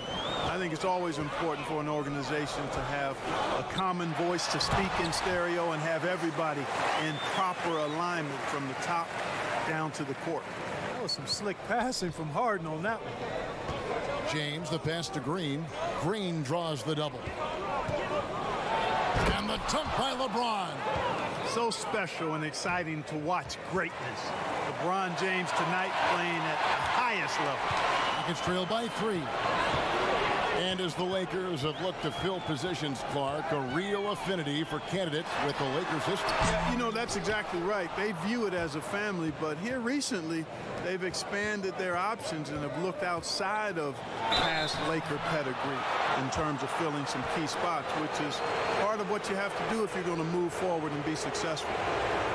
I think it's always important for an organization to have a common voice to speak in stereo and have everybody in proper alignment from the top down to the court. That was some slick passing from Harden on that one. James, the pass to Green. Green draws the double. And the dunk by LeBron. So special and exciting to watch greatness. LeBron James tonight playing at the highest level. Rockets trail by 3. And as the Lakers have looked to fill positions, Clark, a real affinity for candidates with the Lakers history. Yeah, you know, that's exactly right. They view it as a family, but here recently, they've expanded their options and have looked outside of past Laker pedigree in terms of filling some key spots, which is part of what you have to do if you're going to move forward and be successful.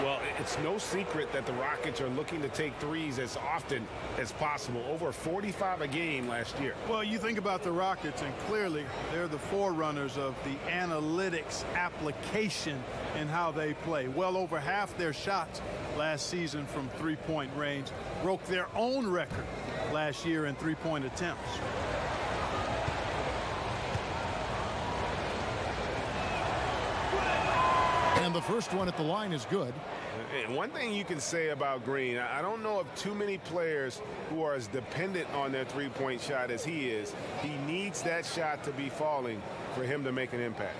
Well, it's no secret that the Rockets are looking to take threes as often as possible, over 45 a game last year. Well, you think about the Rockets, and clearly they're the forerunners of the analytics application in how they play. Well over half their shots last season from three-point range broke their own record last year in three-point attempts. And the first one at the line is good. And one thing you can say about Green, I don't know of too many players who are as dependent on their three-point shot as he is. He needs that shot to be falling for him to make an impact.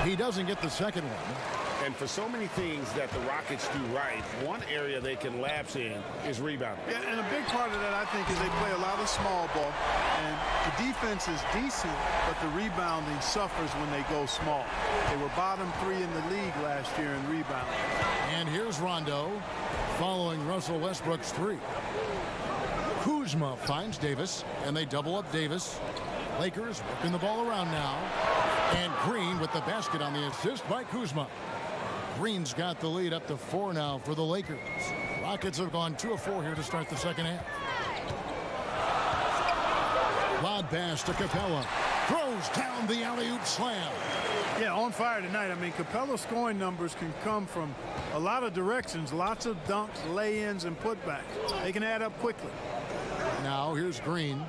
He doesn't get the second one. And for so many things that the Rockets do right, one area they can lapse in is rebounding. Yeah, and a big part of that, I think, is they play a lot of small ball. And the defense is decent, but the rebounding suffers when they go small. They were bottom 3 in the league last year in rebounding. And here's Rondo following Russell Westbrook's 3. Kuzma finds Davis, and they double up Davis. Lakers working the ball around now. And Green with the basket on the assist by Kuzma. Green's got the lead up to 4 now for the Lakers. Rockets have gone 2 of 4 here to start the second half. Lob pass to Capella. Throws down the alley-oop slam. Yeah, on fire tonight. I mean, Capella's scoring numbers can come from a lot of directions. Lots of dunks, lay-ins, and putbacks. They can add up quickly. Now here's Green.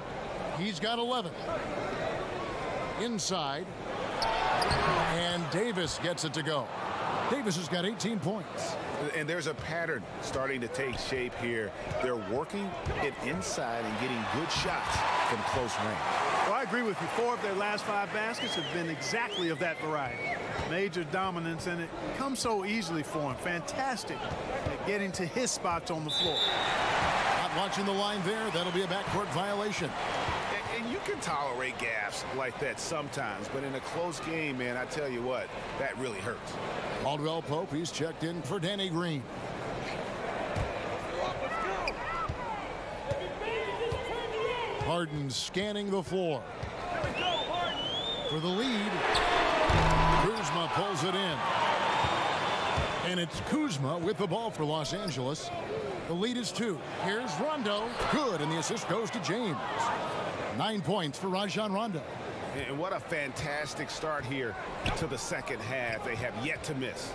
He's got 11. Inside. And Davis gets it to go. Davis has got 18 points. And there's a pattern starting to take shape here. They're working it inside and getting good shots from close range. Well, I agree with you. 4 of their last 5 baskets have been exactly of that variety. Major dominance, and it comes so easily for him. Fantastic at getting to his spots on the floor. Not watching the line there. That'll be a backcourt violation. And you can tolerate gaffes like that sometimes, but in a close game, man, I tell you what, that really hurts. Caldwell Pope, he's checked in for Danny Green. Harden scanning the floor. For the lead, Kuzma pulls it in. And it's Kuzma with the ball for Los Angeles. The lead is 2. Here's Rondo. Good, and the assist goes to James. 9 points for Rajon Rondo. And what a fantastic start here to the second half. They have yet to miss.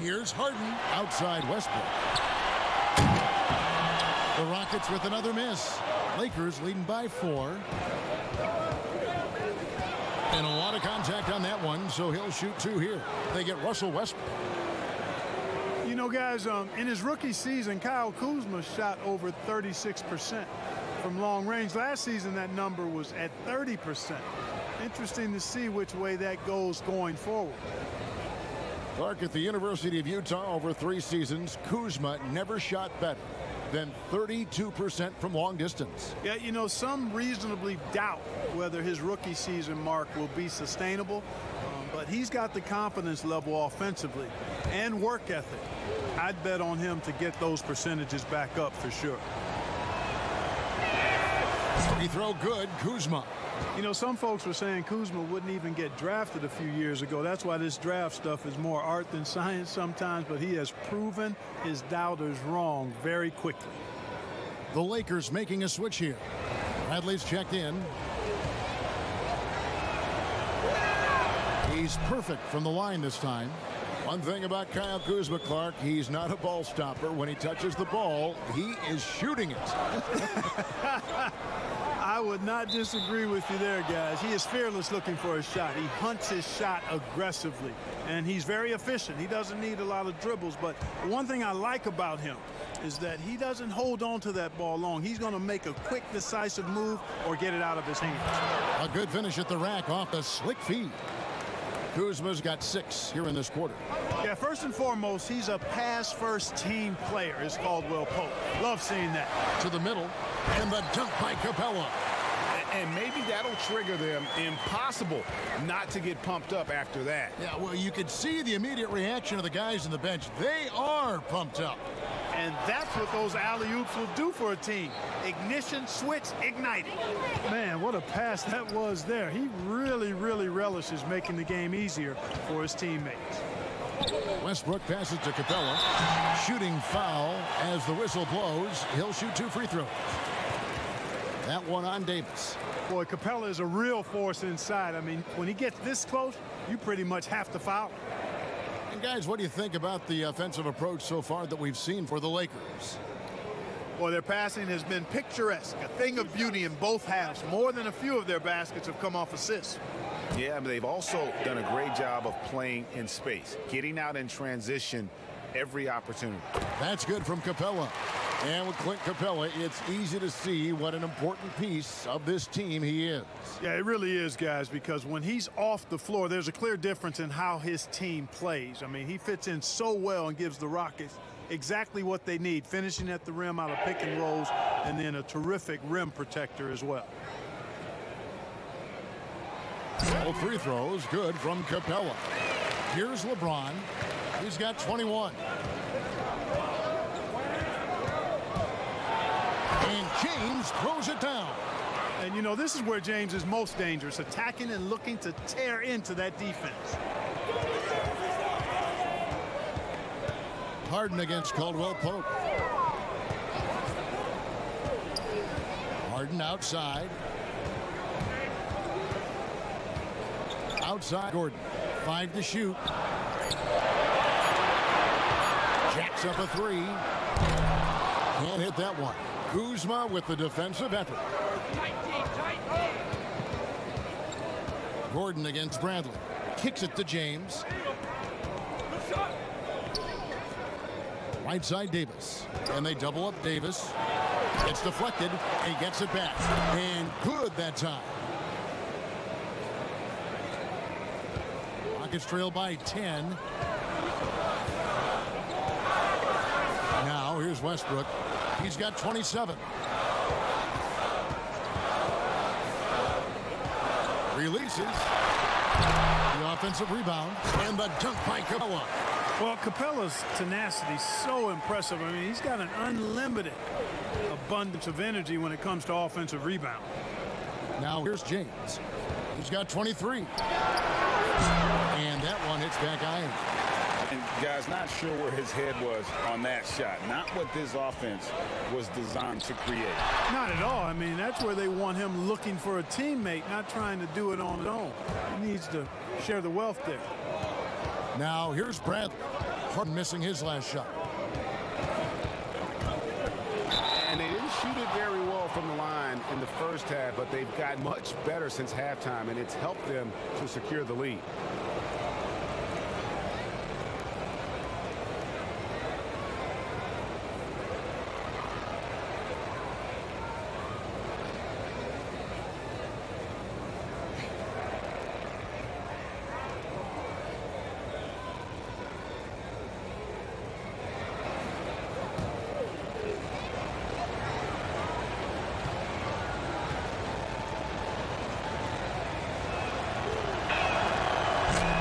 Here's Harden outside Westbrook. The Rockets with another miss. Lakers leading by 4. And a lot of contact on that one, so he'll shoot 2 here. They get Russell Westbrook. You know, guys, in his rookie season, Kyle Kuzma shot over 36% from long range. Last season, that number was at 30%. Interesting to see which way that goes going forward. Clark, at the University of Utah over 3 seasons, Kuzma never shot better than 32% from long distance. Yeah, you know, some reasonably doubt whether his rookie season mark will be sustainable, but he's got the confidence level offensively and work ethic. I'd bet on him to get those percentages back up for sure. Free throw good, Kuzma. You know, some folks were saying Kuzma wouldn't even get drafted a few years ago. That's why this draft stuff is more art than science sometimes, but he has proven his doubters wrong very quickly. The Lakers making a switch here. Bradley's checked in. He's perfect from the line this time. One thing about Kyle Kuzma, Clark, he's not a ball stopper. When he touches the ball, he is shooting it. I would not disagree with you there, guys. He is fearless looking for a shot. He hunts his shot aggressively, and he's very efficient. He doesn't need a lot of dribbles, but one thing I like about him is that he doesn't hold on to that ball long. He's going to make a quick, decisive move or get it out of his hands. A good finish at the rack off a slick feed. Kuzma's got 6 here in this quarter. Yeah, first and foremost, he's a pass-first team player, is Caldwell Pope. Love seeing that. To the middle, and the dunk by Capella. And maybe that'll trigger them. Impossible not to get pumped up after that. Yeah, well, you could see the immediate reaction of the guys on the bench. They are pumped up. And that's what those alley-oops will do for a team. Ignition, switch, igniting. Man, what a pass that was there. He really, really relishes making the game easier for his teammates. Westbrook passes to Capella. Shooting foul as the whistle blows. He'll shoot 2 free throws. That one on Davis. Boy, Capella is a real force inside. I mean, when he gets this close, you pretty much have to foul him. And guys, what do you think about the offensive approach so far that we've seen for the Lakers? Well, their passing has been picturesque, a thing of beauty in both halves. More than a few of their baskets have come off assists. Yeah, I mean, they've also done a great job of playing in space, getting out in transition every opportunity. That's good from Capella. And with Clint Capella, it's easy to see what an important piece of this team he is. Yeah, it really is, guys, because when he's off the floor, there's a clear difference in how his team plays. I mean, he fits in so well and gives the Rockets exactly what they need, finishing at the rim out of pick and rolls, and then a terrific rim protector as well. All free throws good from Capella. Here's LeBron. He's got 21. And James throws it down. And, you know, this is where James is most dangerous, attacking and looking to tear into that defense. Harden against Caldwell Pope. Harden outside. Outside Gordon. 5 to shoot. Jacks up a 3. Can't hit that one. Kuzma with the defensive effort. Gordon against Bradley. Kicks it to James. Right side Davis. And they double up Davis. It's deflected. He gets it back. And good that time. Rockets trail by 10. Now here's Westbrook. He's got 27. Releases. The offensive rebound. And the dunk by Capella. Well, Capella's tenacity is so impressive. I mean, he's got an unlimited abundance of energy when it comes to offensive rebound. Now here's James. He's got 23. And that one hits back iron. And guys, not sure where his head was on that shot. Not what this offense was designed to create. Not at all. I mean, that's where they want him looking for a teammate, not trying to do it on his own. He needs to share the wealth there. Now here's Bradley. Harden missing his last shot. And they didn't shoot it very well from the line in the first half, but they've gotten much better since halftime, and it's helped them to secure the lead.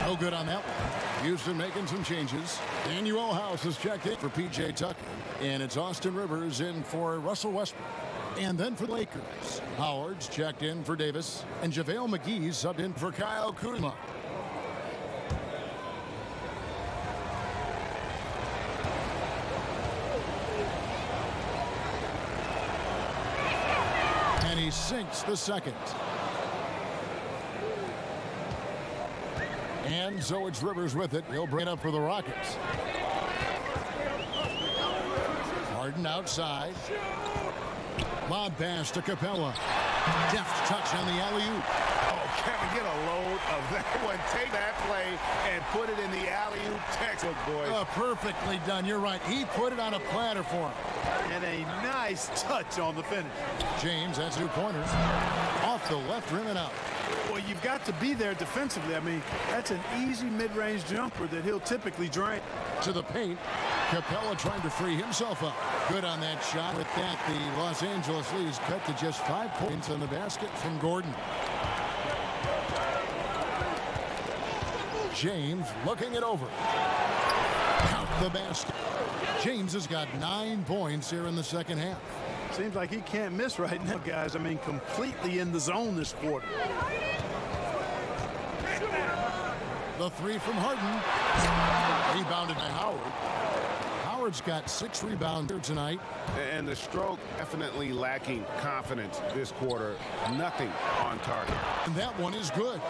No good on that one. Houston making some changes. Daniel House has checked in for P.J. Tucker. And it's Austin Rivers in for Russell Westbrook. And then for the Lakers, Howard's checked in for Davis. And JaVale McGee's subbed in for Kyle Kuzma. And he sinks the second. And so it's Rivers with it. He'll bring it up for the Rockets. Harden outside. Lob pass to Capella. Deft touch on the alley-oop. Oh, Kevin, get a load of that one. Take that play and put it in the alley-oop textbook, boys. Perfectly done. You're right. He put it on a platter for him. And a nice touch on the finish. James has 2 pointers. Off the left rim and out. Well, you've got to be there defensively. I mean, that's an easy mid-range jumper that he'll typically drain. To the paint. Capella trying to free himself up. Good on that shot. With that, the Los Angeles leads cut to just 5 points on the basket from Gordon. James looking it over. Count the basket. James has got 9 points here in the second half. Seems like he can't miss right now, guys. I mean, completely in the zone this quarter. The 3 from Harden. Rebounded by Howard. Howard's got 6 rebounds here tonight. And the stroke definitely lacking confidence this quarter. Nothing on target. And that one is good.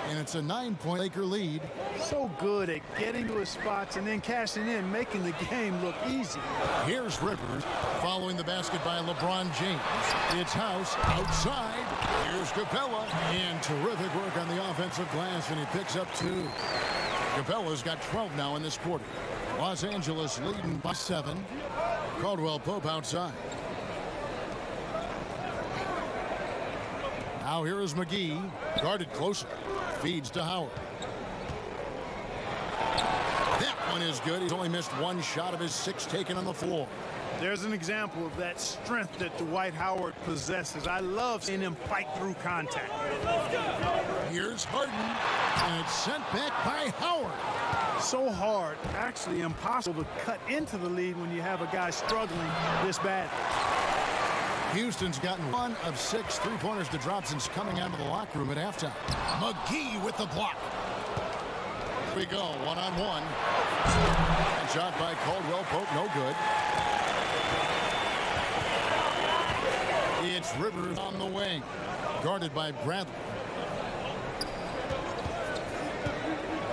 And it's a 9-point Laker lead. So good at getting to his spots and then cashing in, making the game look easy. Here's Rivers following the basket by LeBron James. It's House outside. Here's Capella. And terrific work on the offensive glass, and he picks up 2. Capella's got 12 now in this quarter. Los Angeles leading by 7. Caldwell Pope outside. Now here is McGee, guarded closer. Feeds to Howard. That one is good. He's only missed 1 shot of his 6 taken on the floor. There's an example of that strength that Dwight Howard possesses. I love seeing him fight through contact. Here's Harden, and it's sent back by Howard. So hard, actually impossible to cut into the lead when you have a guy struggling this bad. Houston's gotten 1 of 6 3-pointers to drop since coming out of the locker room at halftime. McGee with the block. Here we go, 1-on-1. And shot by Caldwell Pope, no good. It's Rivers on the wing, guarded by Bradley.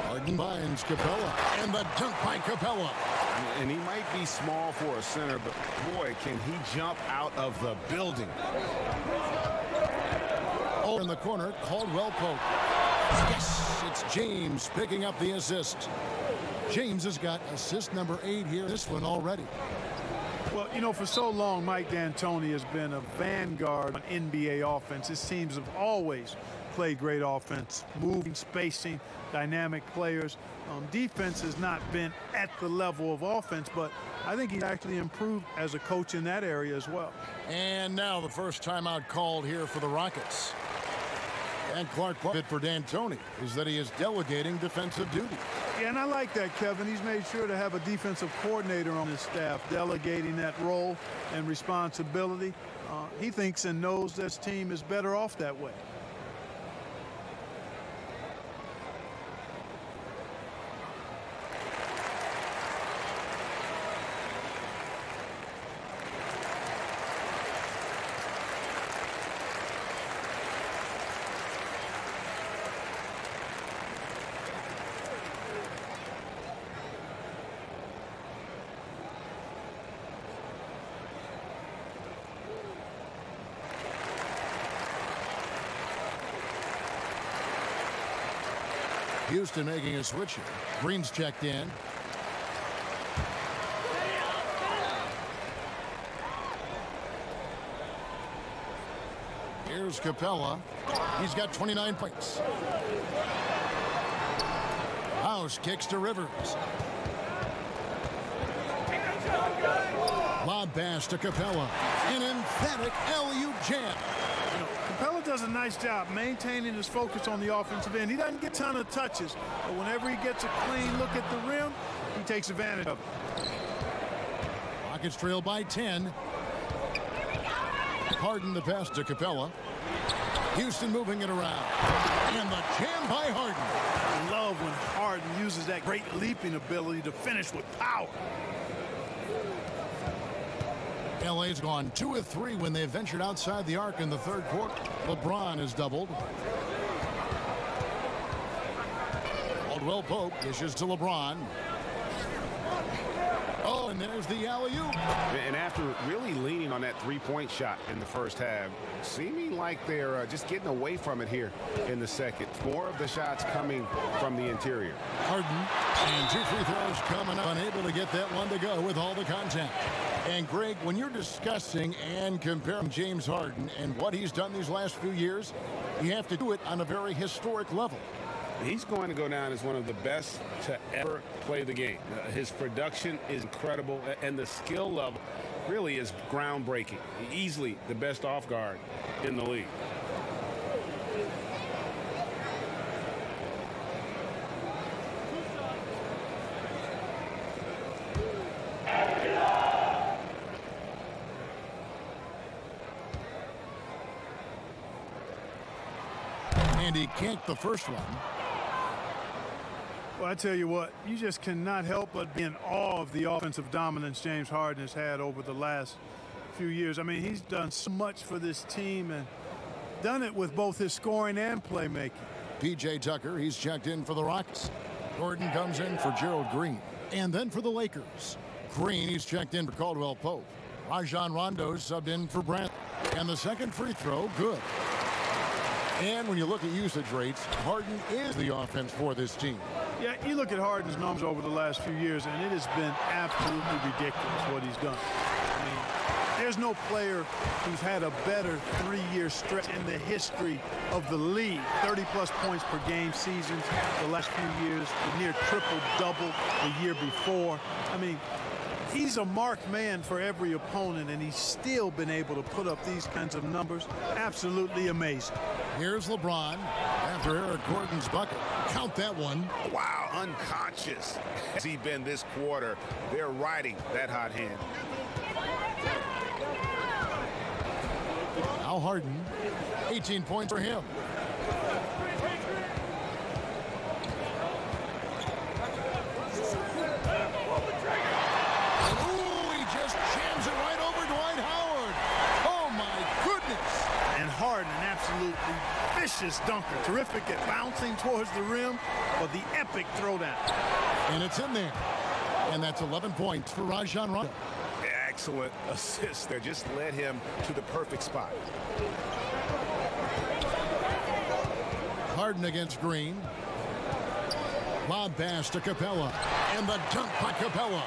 Harden finds Capella, and the dunk by Capella. And he might be small for a center, but boy, can he jump out of the building. Oh, in the corner, Caldwell Pope. Yes, it's James picking up the assist. James has got assist number 8 here, this one already. Well, you know, for so long, Mike D'Antoni has been a vanguard on NBA offense. His teams have always played great offense, moving, spacing, dynamic players. Defense has not been at the level of offense, but I think he's actually improved as a coach in that area as well. And now the first timeout called here for the Rockets. And Clark bit for D'Antoni is that he is delegating defensive duty. Yeah, and I like that, Kevin. He's made sure to have a defensive coordinator on his staff, delegating that role and responsibility. He thinks and knows this team is better off that way. Houston making a switch here. Green's checked in. Here's Capella. He's got 29 points. House kicks to Rivers. Lob pass to Capella. An emphatic alley-oop jam. Capella does a nice job maintaining his focus on the offensive end. He doesn't get a ton of touches, but whenever he gets a clean look at the rim, he takes advantage of it. Rockets trail by 10. Harden the pass to Capella. Houston moving it around. And the jam by Harden. I love when Harden uses that great leaping ability to finish with power. LA's gone 2 of 3 when they ventured outside the arc in the third quarter. LeBron is doubled. Caldwell Pope dishes to LeBron. Oh, and there's the alley-oop. And after really leaning on that three-point shot in the first half, seeming like they're just getting away from it here in the second. More of the shots coming from the interior. Harden, and 2 free throws coming up, unable to get that one to go with all the contact. And Greg, when you're discussing and comparing James Harden and what he's done these last few years, you have to do it on a very historic level. He's going to go down as one of the best to ever play the game. His production is incredible, and the skill level really is groundbreaking. Easily the best off guard in the league. And he canked the first one. Well, I tell you what, you just cannot help but be in awe of the offensive dominance James Harden has had over the last few years. I mean, he's done so much for this team and done it with both his scoring and playmaking. P.J. Tucker, he's checked in for the Rockets. Gordon comes in for Gerald Green. And then for the Lakers, Green, he's checked in for Caldwell Pope. Rajon Rondo's subbed in for Brandt. And the second free throw, good. And when you look at usage rates, Harden is the offense for this team. Yeah, you look at Harden's numbers over the last few years, and it has been absolutely ridiculous what he's done. I mean, there's no player who's had a better 3-year stretch in the history of the league. 30-plus points per game seasons the last few years, the near triple-double the year before. I mean, he's a marked man for every opponent, and he's still been able to put up these kinds of numbers. Absolutely amazing. Here's LeBron after Eric Gordon's bucket. Count that one. Wow, unconscious has he been this quarter. They're riding that hot hand. Now Harden, 18 points for him. Harden, an absolutely vicious dunker. Terrific at bouncing towards the rim, but the epic throwdown. And it's in there. And that's 11 points for Rajon Rondo. Excellent assist there. Just led him to the perfect spot. Harden against Green. Lob pass to Capella. And the dunk by Capella.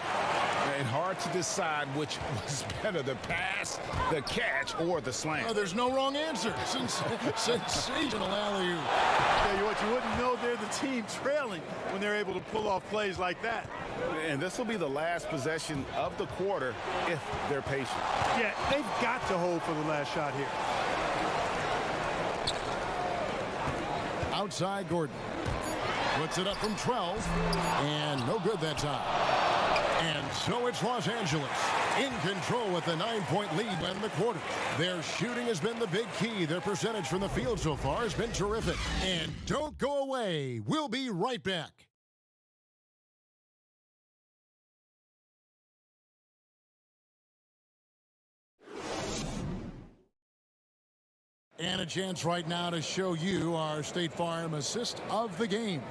And hard to decide which was better, the pass, the catch, or the slam. Oh, there's no wrong answer. Sensational alley-oop. Tell you what, you wouldn't know they're the team trailing when they're able to pull off plays like that. And this will be the last possession of the quarter if they're patient. Yeah, they've got to hold for the last shot here. Outside Gordon. Puts it up from 12. And no good that time. And so it's Los Angeles in control with the 9-point lead in the quarter. Their shooting has been the big key. Their percentage from the field so far has been terrific. And don't go away. We'll be right back. And a chance right now to show you our State Farm assist of the game.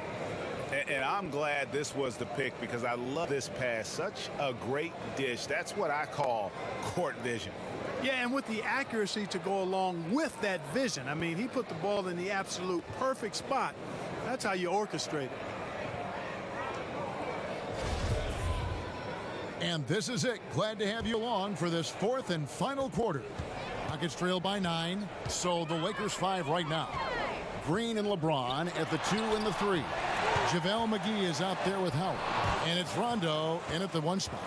And I'm glad this was the pick because I love this pass. Such a great dish. That's what I call court vision. Yeah, and with the accuracy to go along with that vision. I mean, he put the ball in the absolute perfect spot. That's how you orchestrate it. And this is it. Glad to have you along for this fourth and final quarter. Rockets trail by 9, so the Lakers 5 right now. Green and LeBron at the 2 and the 3. JaVale McGee is out there with Howard. And it's Rondo in at the 1 spot.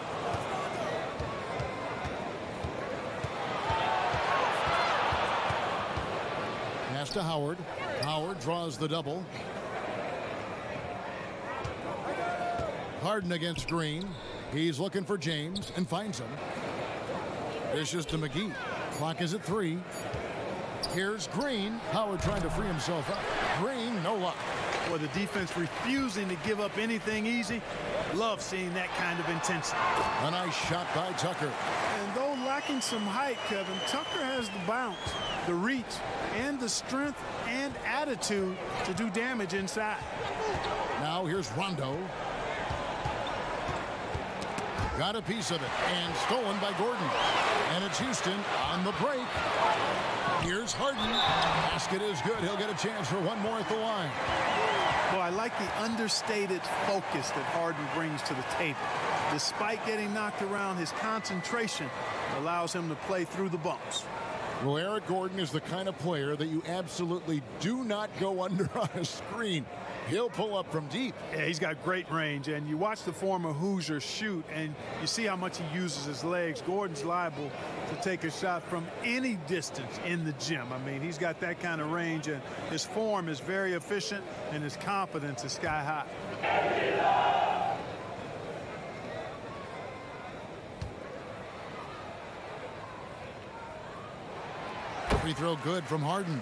Pass to Howard. Howard draws the double. Harden against Green. He's looking for James and finds him. Dishes to McGee. Clock is at 3. Here's Green. Howard trying to free himself up. Green, no luck. Well, the defense refusing to give up anything easy. Love seeing that kind of intensity. A nice shot by Tucker. And though lacking some height, Kevin, Tucker has the bounce, the reach, and the strength and attitude to do damage inside. Now here's Rondo. got a piece of it and stolen by Gordon. And it's Houston on the break. Here's Harden. Basket is good. He'll get a chance for one more at the line. Well, I like the understated focus that Harden brings to the table. Despite getting knocked around, his concentration allows him to play through the bumps. Well, Eric Gordon is the kind of player that you absolutely do not go under on a screen. He'll pull up from deep. Yeah, he's got great range, and you watch the former Hoosier shoot, and you see how much he uses his legs. Gordon's liable to take a shot from any distance in the gym. I mean, he's got that kind of range, and his form is very efficient, and his confidence is sky high. Free throw good from Harden.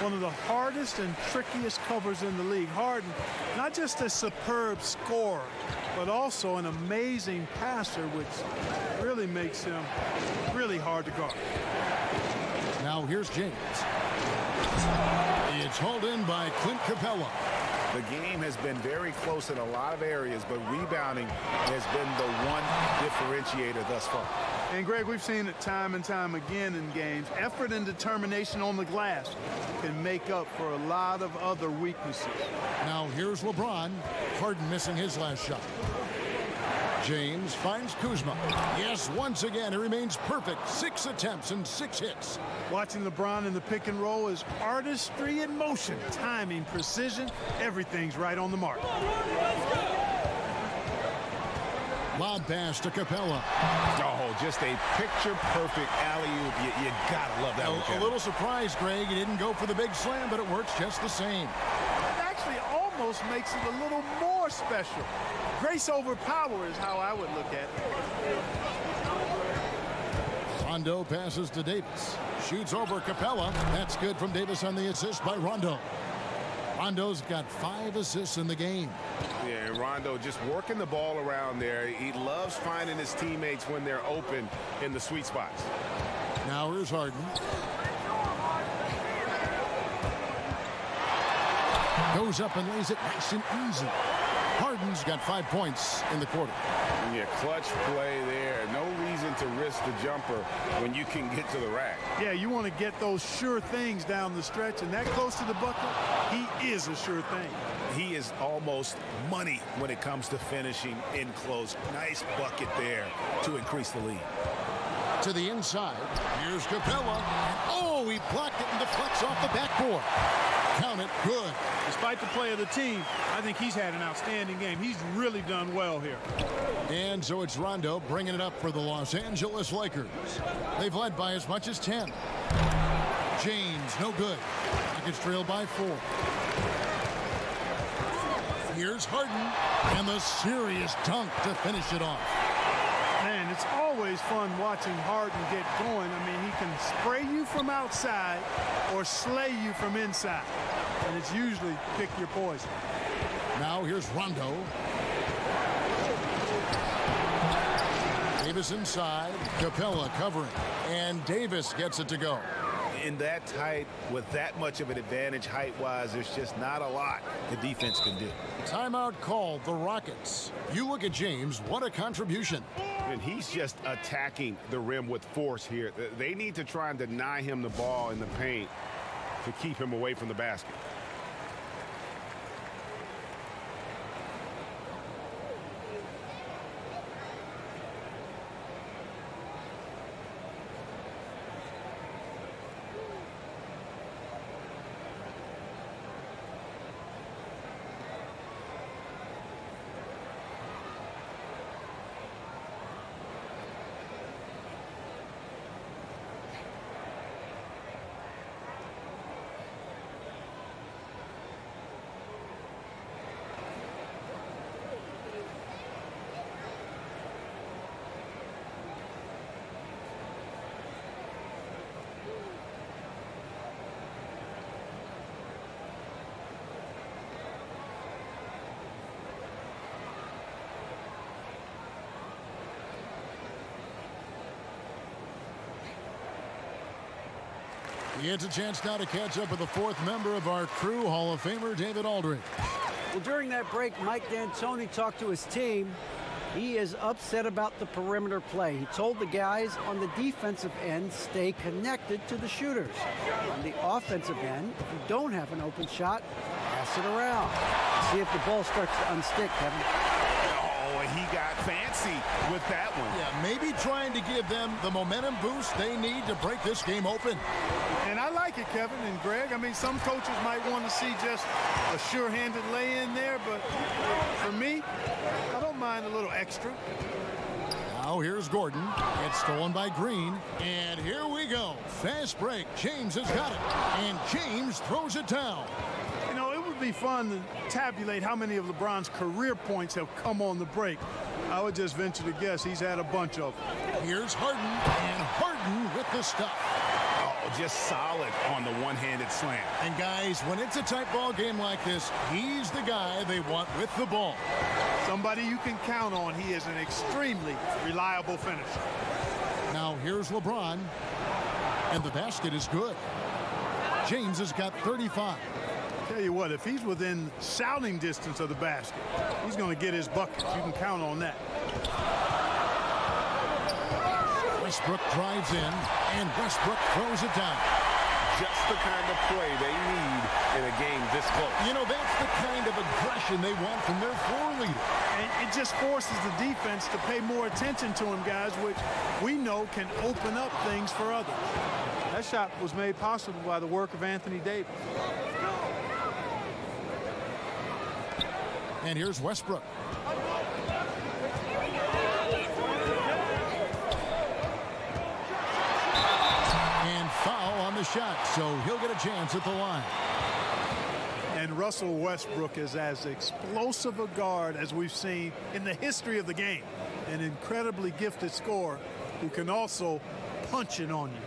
One of the hardest and trickiest covers in the league. Harden, not just a superb scorer, but also an amazing passer, which really makes him really hard to guard. Now here's James. It's hauled in by Clint Capella. The game has been very close in a lot of areas, but rebounding has been the one differentiator thus far. And Greg, we've seen it time and time again in games. Effort and determination on the glass can make up for a lot of other weaknesses. Now here's LeBron. Harden missing his last shot. James finds Kuzma. Yes, once again, he remains perfect. 6 attempts and 6 hits. Watching LeBron in the pick and roll is artistry in motion. Timing, precision, everything's right on the mark. Lob pass to Capella. Oh, just a picture-perfect alley-oop. You gotta love that one. A little surprised, Greg. He didn't go for the big slam, but it works just the same. It actually almost makes it a little more special. Grace over power is how I would look at it. Rondo passes to Davis. Shoots over Capella. That's good from Davis on the assist by Rondo. Rondo's got 5 assists in the game. Yeah, and Rondo just working the ball around there. He loves finding his teammates when they're open in the sweet spots. Now here's Harden. Goes up and lays it nice and easy. Harden's got 5 points in the quarter. Yeah, clutch play there. No reason to risk the jumper when you can get to the rack. Yeah, you want to get those sure things down the stretch, and that close to the bucket, he is a sure thing. He is almost money when it comes to finishing in close. Nice bucket there to increase the lead. To the inside. Here's Capella. Oh, he blocked it and deflects off the backboard. Count it. Good. Despite the play of the team, I think he's had an outstanding game. He's really done well here. And so it's Rondo bringing it up for the Los Angeles Lakers. They've led by as much as 10. James, no good. Rockets trail by 4. Here's Harden, and the serious dunk to finish it off. Man, it's always fun watching Harden get going. I mean, he can spray you from outside or slay you from inside. And it's usually pick your poison. Now here's Rondo. Davis inside. Capella covering. And Davis gets it to go. In that tight, with that much of an advantage height-wise, there's just not a lot the defense can do. Timeout called the Rockets. You look at James, what a contribution. And he's just attacking the rim with force here. They need to try and deny him the ball in the paint to keep him away from the basket. He gets a chance now to catch up with the 4th member of our crew, Hall of Famer David Aldridge. Well, during that break, Mike D'Antoni talked to his team. He is upset about the perimeter play. He told the guys on the defensive end, stay connected to the shooters. On the offensive end, if you don't have an open shot, pass it around. See if the ball starts to unstick, Kevin. Oh, he got fancy with that one. Yeah, maybe trying to give them the momentum boost they need to break this game open. And I like it, Kevin and Greg. I mean, some coaches might want to see just a sure-handed lay-in there, but for me, I don't mind a little extra. Now here's Gordon. It's stolen by Green. And here we go. Fast break. James has got it. And James throws it down. You know, it would be fun to tabulate how many of LeBron's career points have come on the break. I would just venture to guess he's had a bunch of them. Here's Harden. And Harden with the stuff. Oh, just solid on the one-handed slam. And guys, when it's a tight ball game like this, he's the guy they want with the ball. Somebody you can count on. He is an extremely reliable finisher. Now here's LeBron. And the basket is good. James has got 35. Tell you what, if he's within shouting distance of the basket, he's going to get his buckets. You can count on that. Westbrook drives in, and Westbrook throws it down. Just the kind of play they need in a game this close. You know, that's the kind of aggression they want from their floor leader. And it just forces the defense to pay more attention to him, guys, which we know can open up things for others. That shot was made possible by the work of Anthony Davis. And here's Westbrook. And foul on the shot, so he'll get a chance at the line. And Russell Westbrook is as explosive a guard as we've seen in the history of the game. An incredibly gifted scorer who can also punch it on you.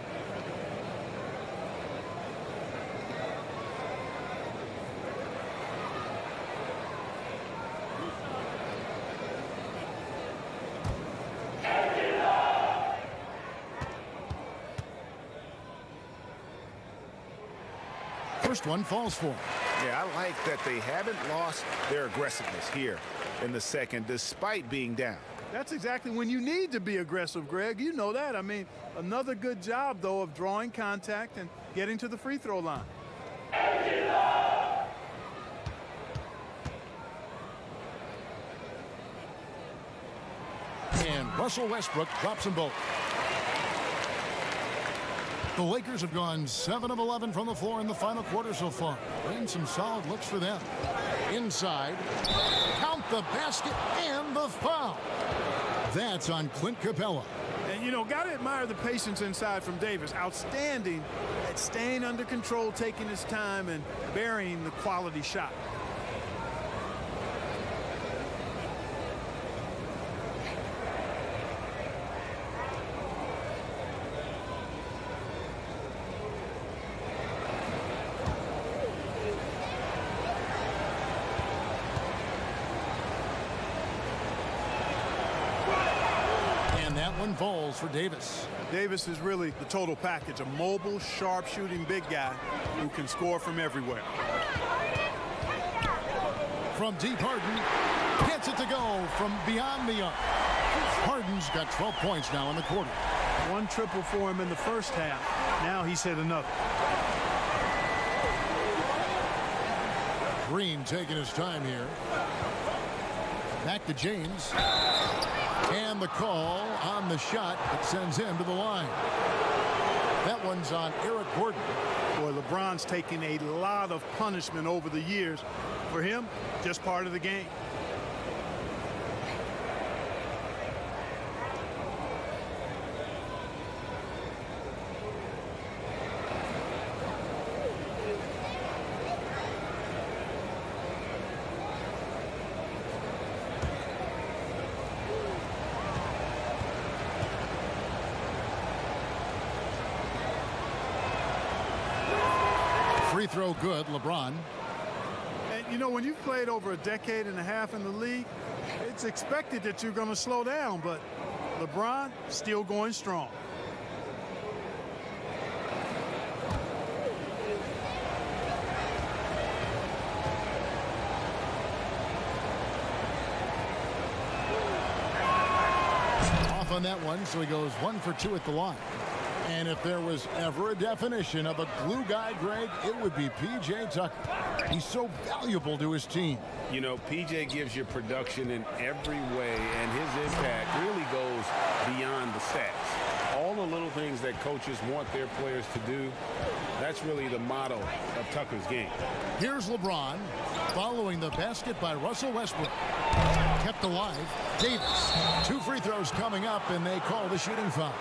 First one falls for him. Yeah, I like that they haven't lost their aggressiveness here in the second, despite being down. That's exactly when you need to be aggressive, Greg. You know that. I mean, another good job, though, of drawing contact and getting to the free throw line. And Russell Westbrook drops them both. The Lakers have gone 7 of 11 from the floor in the final quarter so far. And some solid looks for them. Inside, count the basket and the foul. That's on Clint Capella. And, you know, got to admire the patience inside from Davis. Outstanding at staying under control, taking his time, and burying the quality shot. One falls for Davis. Davis is really the total package, a mobile, sharp-shooting big guy who can score from everywhere. From deep, Harden gets it to go from beyond the arc. Harden's got 12 points now in the quarter. One triple for him in the first half. Now he's hit another. Green taking his time here. Back to James. And the call on the shot that sends him to the line. That one's on Eric Gordon. Boy, LeBron's taken a lot of punishment over the years. For him, just part of the game. Free throw good, LeBron. And, you know, when you've played over a decade and a half in the league, it's expected that you're going to slow down, but LeBron still going strong. on that one, so he goes 1 for 2 at the line. And if there was ever a definition of a glue guy, Greg, it would be P.J. Tucker. He's so valuable to his team. You know, P.J. gives you production in every way, and his impact really goes beyond the stats. All the little things that coaches want their players to do, that's really the motto of Tucker's game. Here's LeBron following the basket by Russell Westbrook. Kept alive. Davis. 2 free throws coming up, and they call the shooting foul.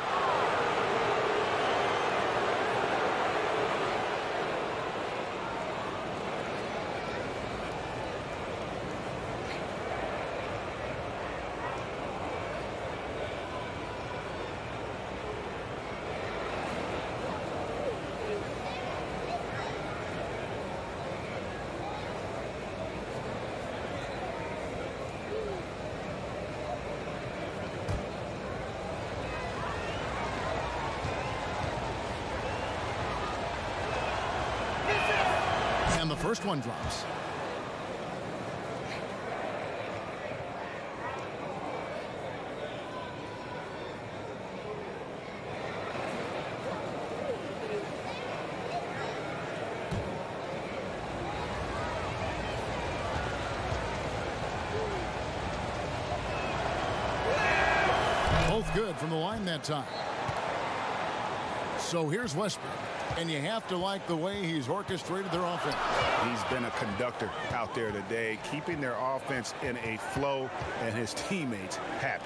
And the first one drops. Both good from the line that time. So here's Westbrook. And you have to like the way he's orchestrated their offense. He's been a conductor out there today, keeping their offense in a flow and his teammates happy.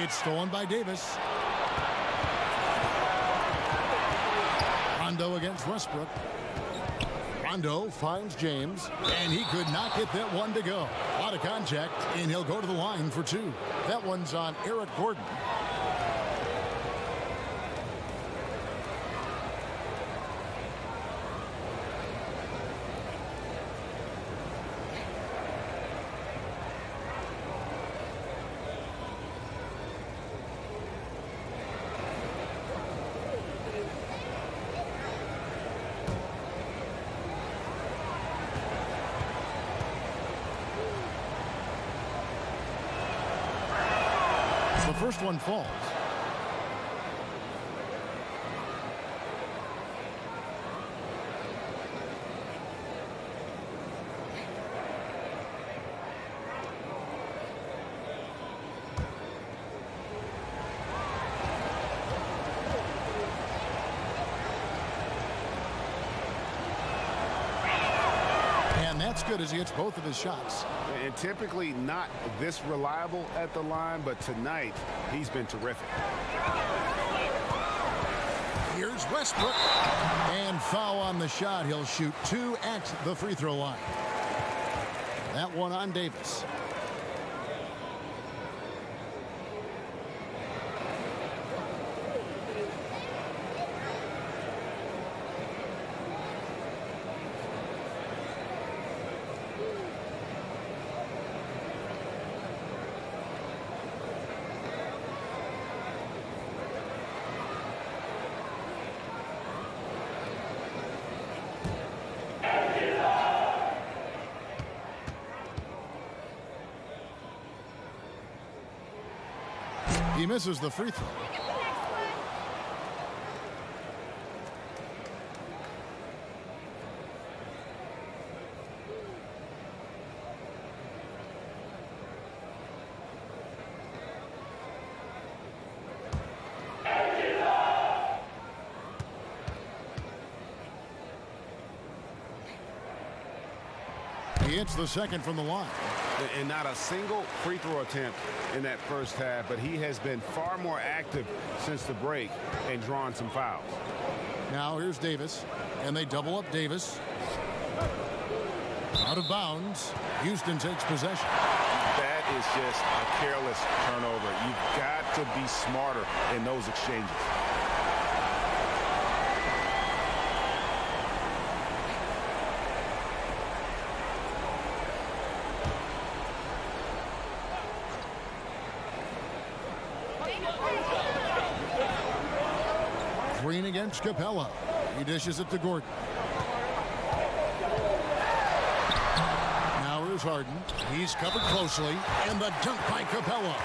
It's stolen by Davis. Rondo against Westbrook. Rondo finds James, and he could not get that one to go. A lot of contact, and he'll go to the line for 2. That one's on Eric Gordon. The first one falls. And that's good as he hits both of his shots. And typically not this reliable at the line, but tonight he's been terrific. Here's Westbrook. And foul on the shot. He'll shoot 2 at the free throw line. That one on Davis. He misses the free throw. He hits the second from the line. And not a single free throw attempt in that first half, but he has been far more active since the break and drawn some fouls. Now here's Davis, and they double up Davis. Out of bounds. Houston takes possession. That is just a careless turnover. You've got to be smarter in those exchanges. Green against Capella. He dishes it to Gordon. Now here's Harden. He's covered closely, and the dunk by Capella.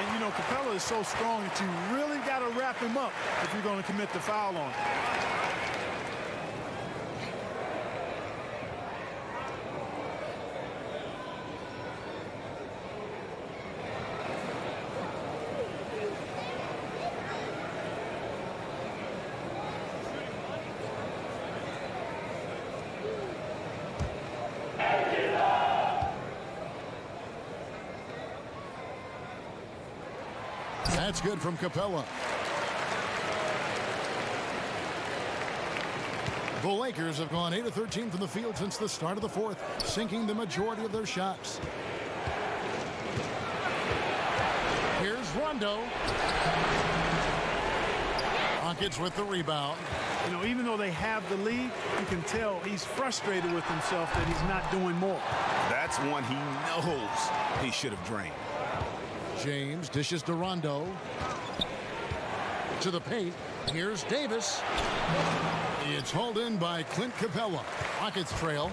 And, you know, Capella is so strong that you really got to wrap him up if you're going to commit the foul on him. That's good from Capella. The Lakers have gone 8 of 13 from the field since the start of the fourth, sinking the majority of their shots. Here's Rondo. Rockets with the rebound. You know, even though they have the lead, you can tell he's frustrated with himself that he's not doing more. That's one he knows he should have drained. James dishes to Rondo. To the paint. Here's Davis. It's hauled in by Clint Capella. Rockets trail.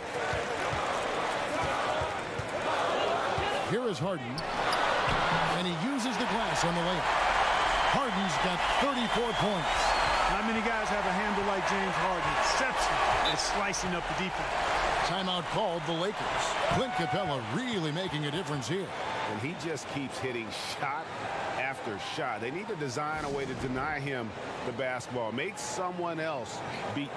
Here is Harden. And he uses the glass on the layup. Harden's got 34 points. Not many guys have a handle like James Harden. Exceptional at slicing up the defense. Timeout called the Lakers. Clint Capella really making a difference here. And he just keeps hitting shot after shot. They need to design a way to deny him the basketball. Make someone else beat you.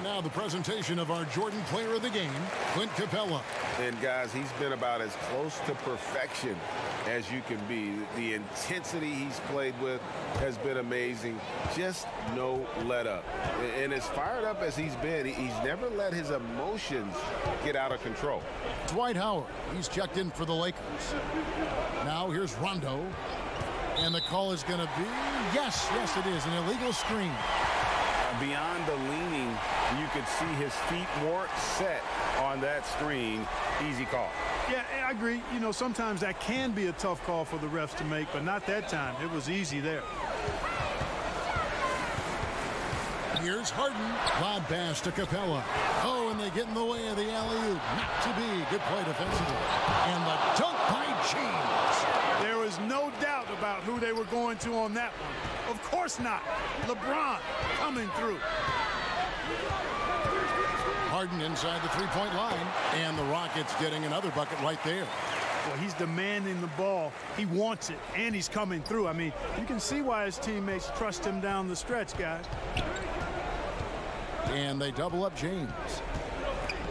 Now the presentation of our Jordan Player of the Game, Clint Capella. And guys, he's been about as close to perfection as you can be. The intensity he's played with has been amazing. Just no let up. And as fired up as he's been, he's never let his emotions get out of control. Dwight Howard, he's checked in for the Lakers. Now here's Rondo. And the call is going to be, yes, it is, an illegal screen. Beyond the leaning, you could see his feet weren't set on that screen. Easy call. Yeah, I agree. You know, sometimes that can be a tough call for the refs to make, but not that time. It was easy there. Here's Harden. Lob pass to Capella. Oh, and they get in the way of the alley-oop. Not to be. Good play defensively. And the dunk by James. There was no doubt about who they were going to on that one. Of course not. LeBron coming through. Harden inside the three-point line. And the Rockets getting another bucket right there. Well, he's demanding the ball. He wants it, and he's coming through. I mean, you can see why his teammates trust him down the stretch, guys. And they double up James.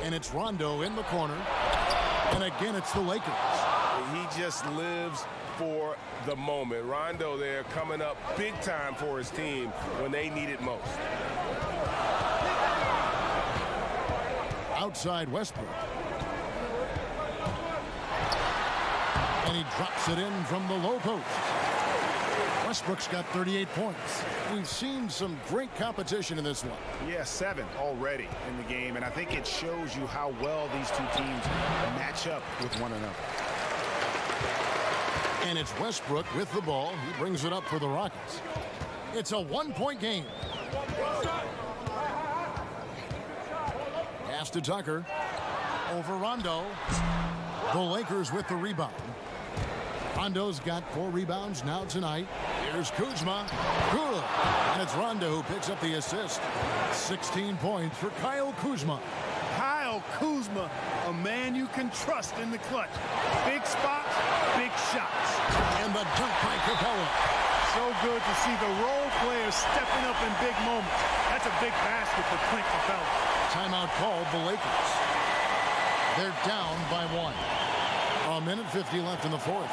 And it's Rondo in the corner. And again, it's the Lakers. He just lives for the moment. Rondo there coming up big time for his team when they need it most. Outside Westbrook. And he drops it in from the low post. Westbrook's got 38 points. We've seen some great competition in this one. Yeah, 7 already in the game, and I think it shows you how well these two teams match up with one another. And it's Westbrook with the ball. He brings it up for the Rockets. It's a one-point game. Pass to Tucker. Over Rondo. The Lakers with the rebound. Rondo's got 4 rebounds now tonight. Here's Kuzma. Good. And it's Rondo who picks up the assist. 16 points for Kyle Kuzma. Kyle Kuzma, a man you can trust in the clutch. Big spots, big shots. And the dunk by Capella. So good to see the role players stepping up in big moments. That's a big basket for Clint Capella. Timeout called the Lakers. They're down by 1. A minute 50 left in the fourth.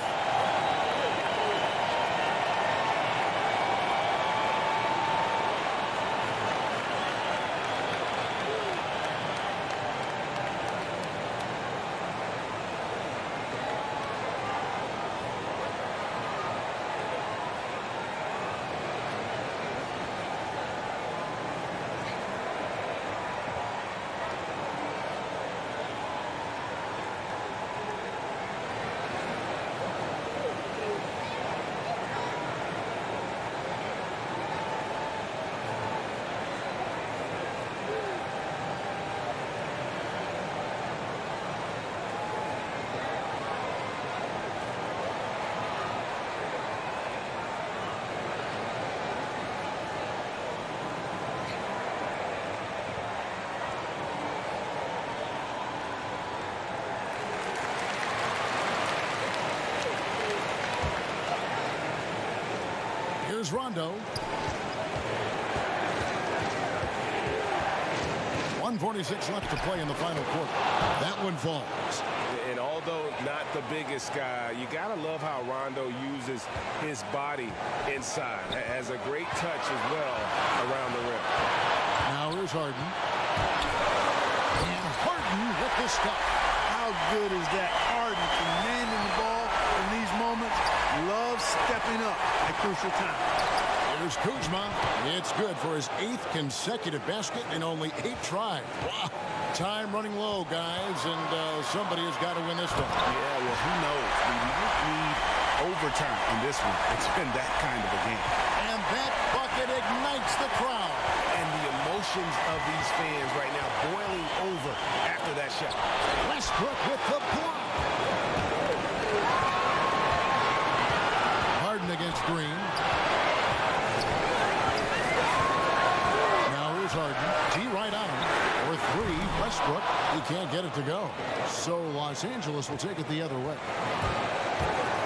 Here's Rondo. 1:46 left to play in the final quarter. That one falls. And although not the biggest guy, you got to love how Rondo uses his body inside. Has a great touch as well around the rim. Now here's Harden. And Harden with the stuff. How good is that? Harden commanding the ball in these moments. Loves stepping up at crucial time. Here's Kuzma. It's good for his 8th consecutive basket in only 8 tries. Wow. Time running low, guys, and somebody has got to win this one. Yeah, well, who knows? We might need overtime in this one. It's been that kind of a game. And that bucket ignites the crowd. And the emotions of these fans right now boiling over after that shot. Westbrook with the block. Harden against Green. Now here's Harden. T right on him. For 3, Westbrook. He can't get it to go. So Los Angeles will take it the other way.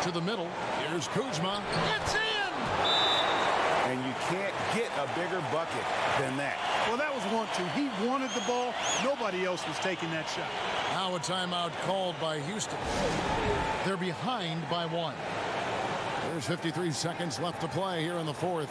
To the middle. Here's Kuzma. It's in! And you can't get a bigger bucket than that. Well, that was 1-2. He wanted the ball. Nobody else was taking that shot. Now a timeout called by Houston. They're behind by 1. There's 53 seconds left to play here in the fourth.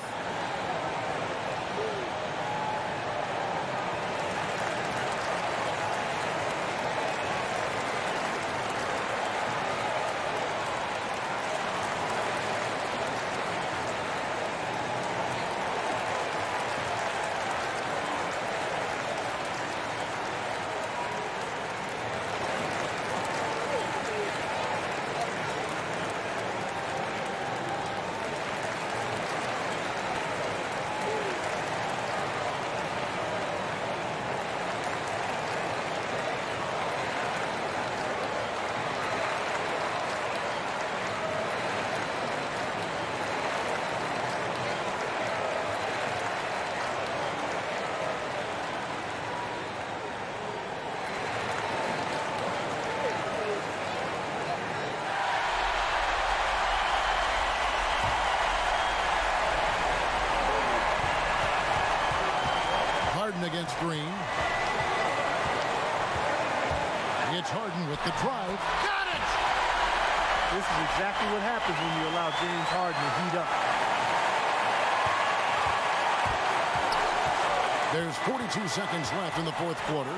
Against Green. It's Harden with the drive. Got it! This is exactly what happens when you allow James Harden to heat up. There's 42 seconds left in the fourth quarter.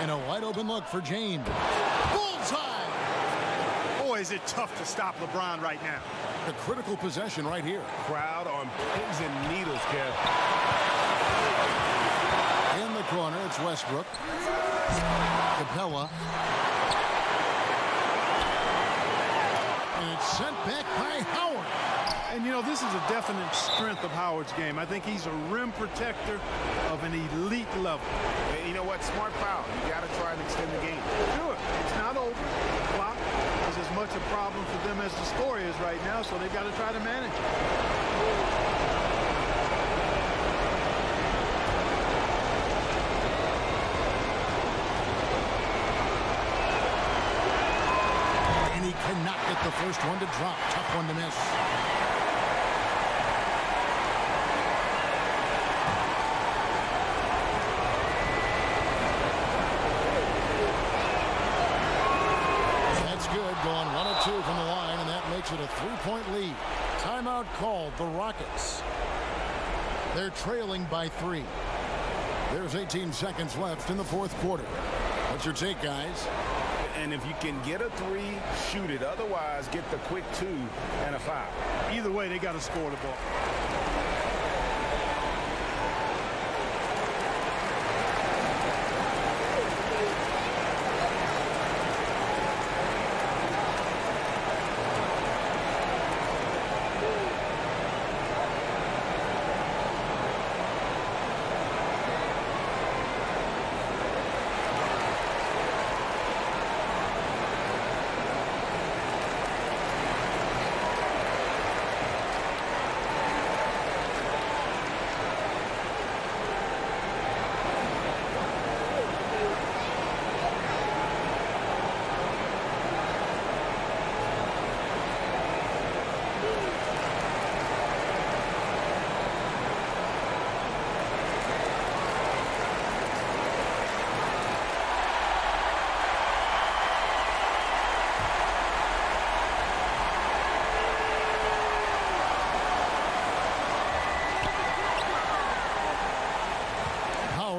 And a wide open look for James. Bullseye! Boy, is it tough to stop LeBron right now. A critical possession right here. Crowd on pins and needles, Kev. In the corner, it's Westbrook. Capella. And it's sent back by Howard. And, you know, this is a definite strength of Howard's game. I think he's a rim protector of an elite level. And you know what? Smart foul. You got to try and extend the game. Sure. It's not over. The clock is as much a problem for them as the score is right now, so they've got to try to manage it. Cannot get the first one to drop. Tough one to miss. it a 3-point lead. Timeout called the Rockets. They're trailing by 3. There's 18 seconds left in the fourth quarter. What's your take, guys? And if you can get a 3, shoot it. Otherwise, get the quick 2 and a foul. Either way, they got to score the ball.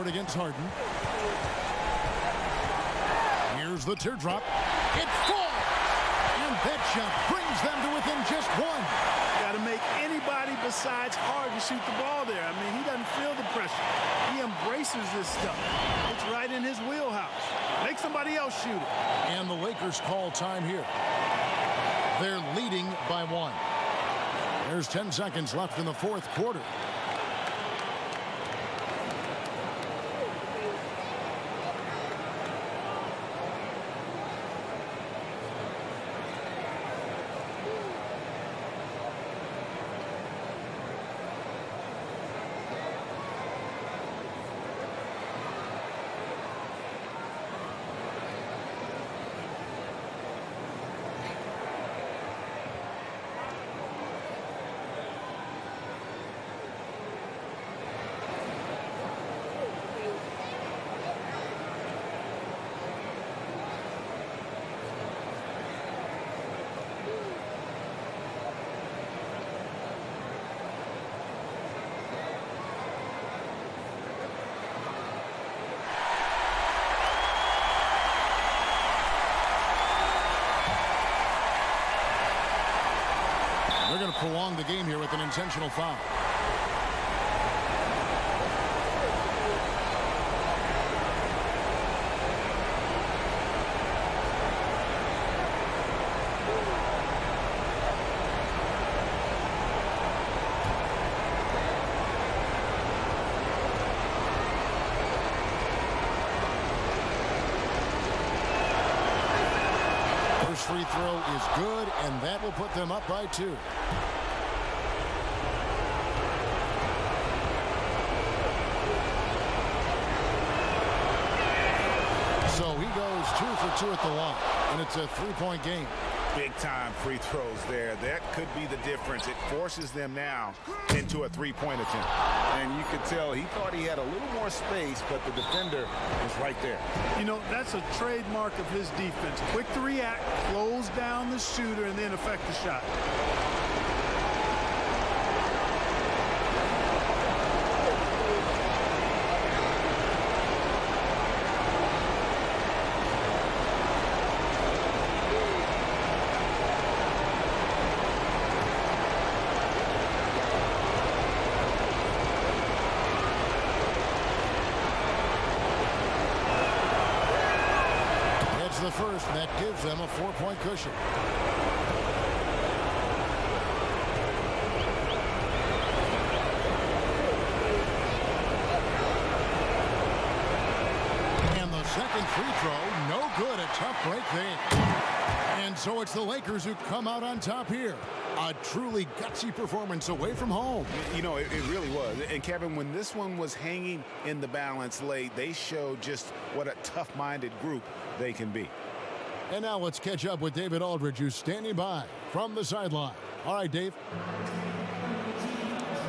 Against Harden. Here's the teardrop. It falls! And that shot brings them to within just 1. Got to make anybody besides Harden shoot the ball there. I mean, he doesn't feel the pressure. He embraces this stuff. It's right in his wheelhouse. Make somebody else shoot it. And the Lakers call time here. They're leading by 1. There's 10 seconds left in the fourth quarter. They're going to prolong the game here with an intentional foul. First free throw is good, and that will put them up by 2. So he goes 2 for 2 at the line, and it's a 3-point game. Big-time free throws there. That could be the difference. It forces them now into a 3-point attempt. And you could tell he thought he had a little more space, but the defender was right there. You know, that's a trademark of his defense. Quick to react, close down the shooter, and then affect the shot. The first, that gives them a 4-point cushion. And the second free throw, no good. A tough break there. And so it's the Lakers who come out on top here. A truly gutsy performance away from home. You know, it really was. And Kevin, when this one was hanging in the balance late, they showed just what a tough-minded group they can be. And now let's catch up with David Aldridge, who's standing by from the sideline. All right, Dave.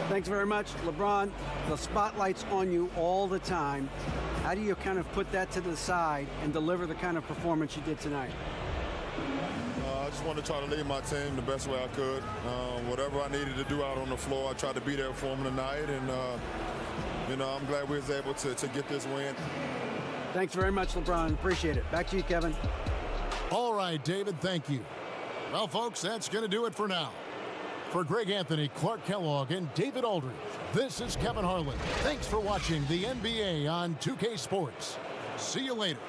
Thanks very much, LeBron. The spotlight's on you all the time. How do you kind of put that to the side and deliver the kind of performance you did tonight? just wanted to try to lead my team the best way I could. Whatever I needed to do out on the floor, I tried to be there for them tonight, and you know, I'm glad we was able to get this win. Thanks very much, LeBron. Appreciate it. Back to you, Kevin. All right, David, thank you. Well, folks, that's going to do it for now. For Greg Anthony, Clark Kellogg, and David Aldridge, this is Kevin Harlan. Thanks for watching the NBA on 2K Sports. See you later.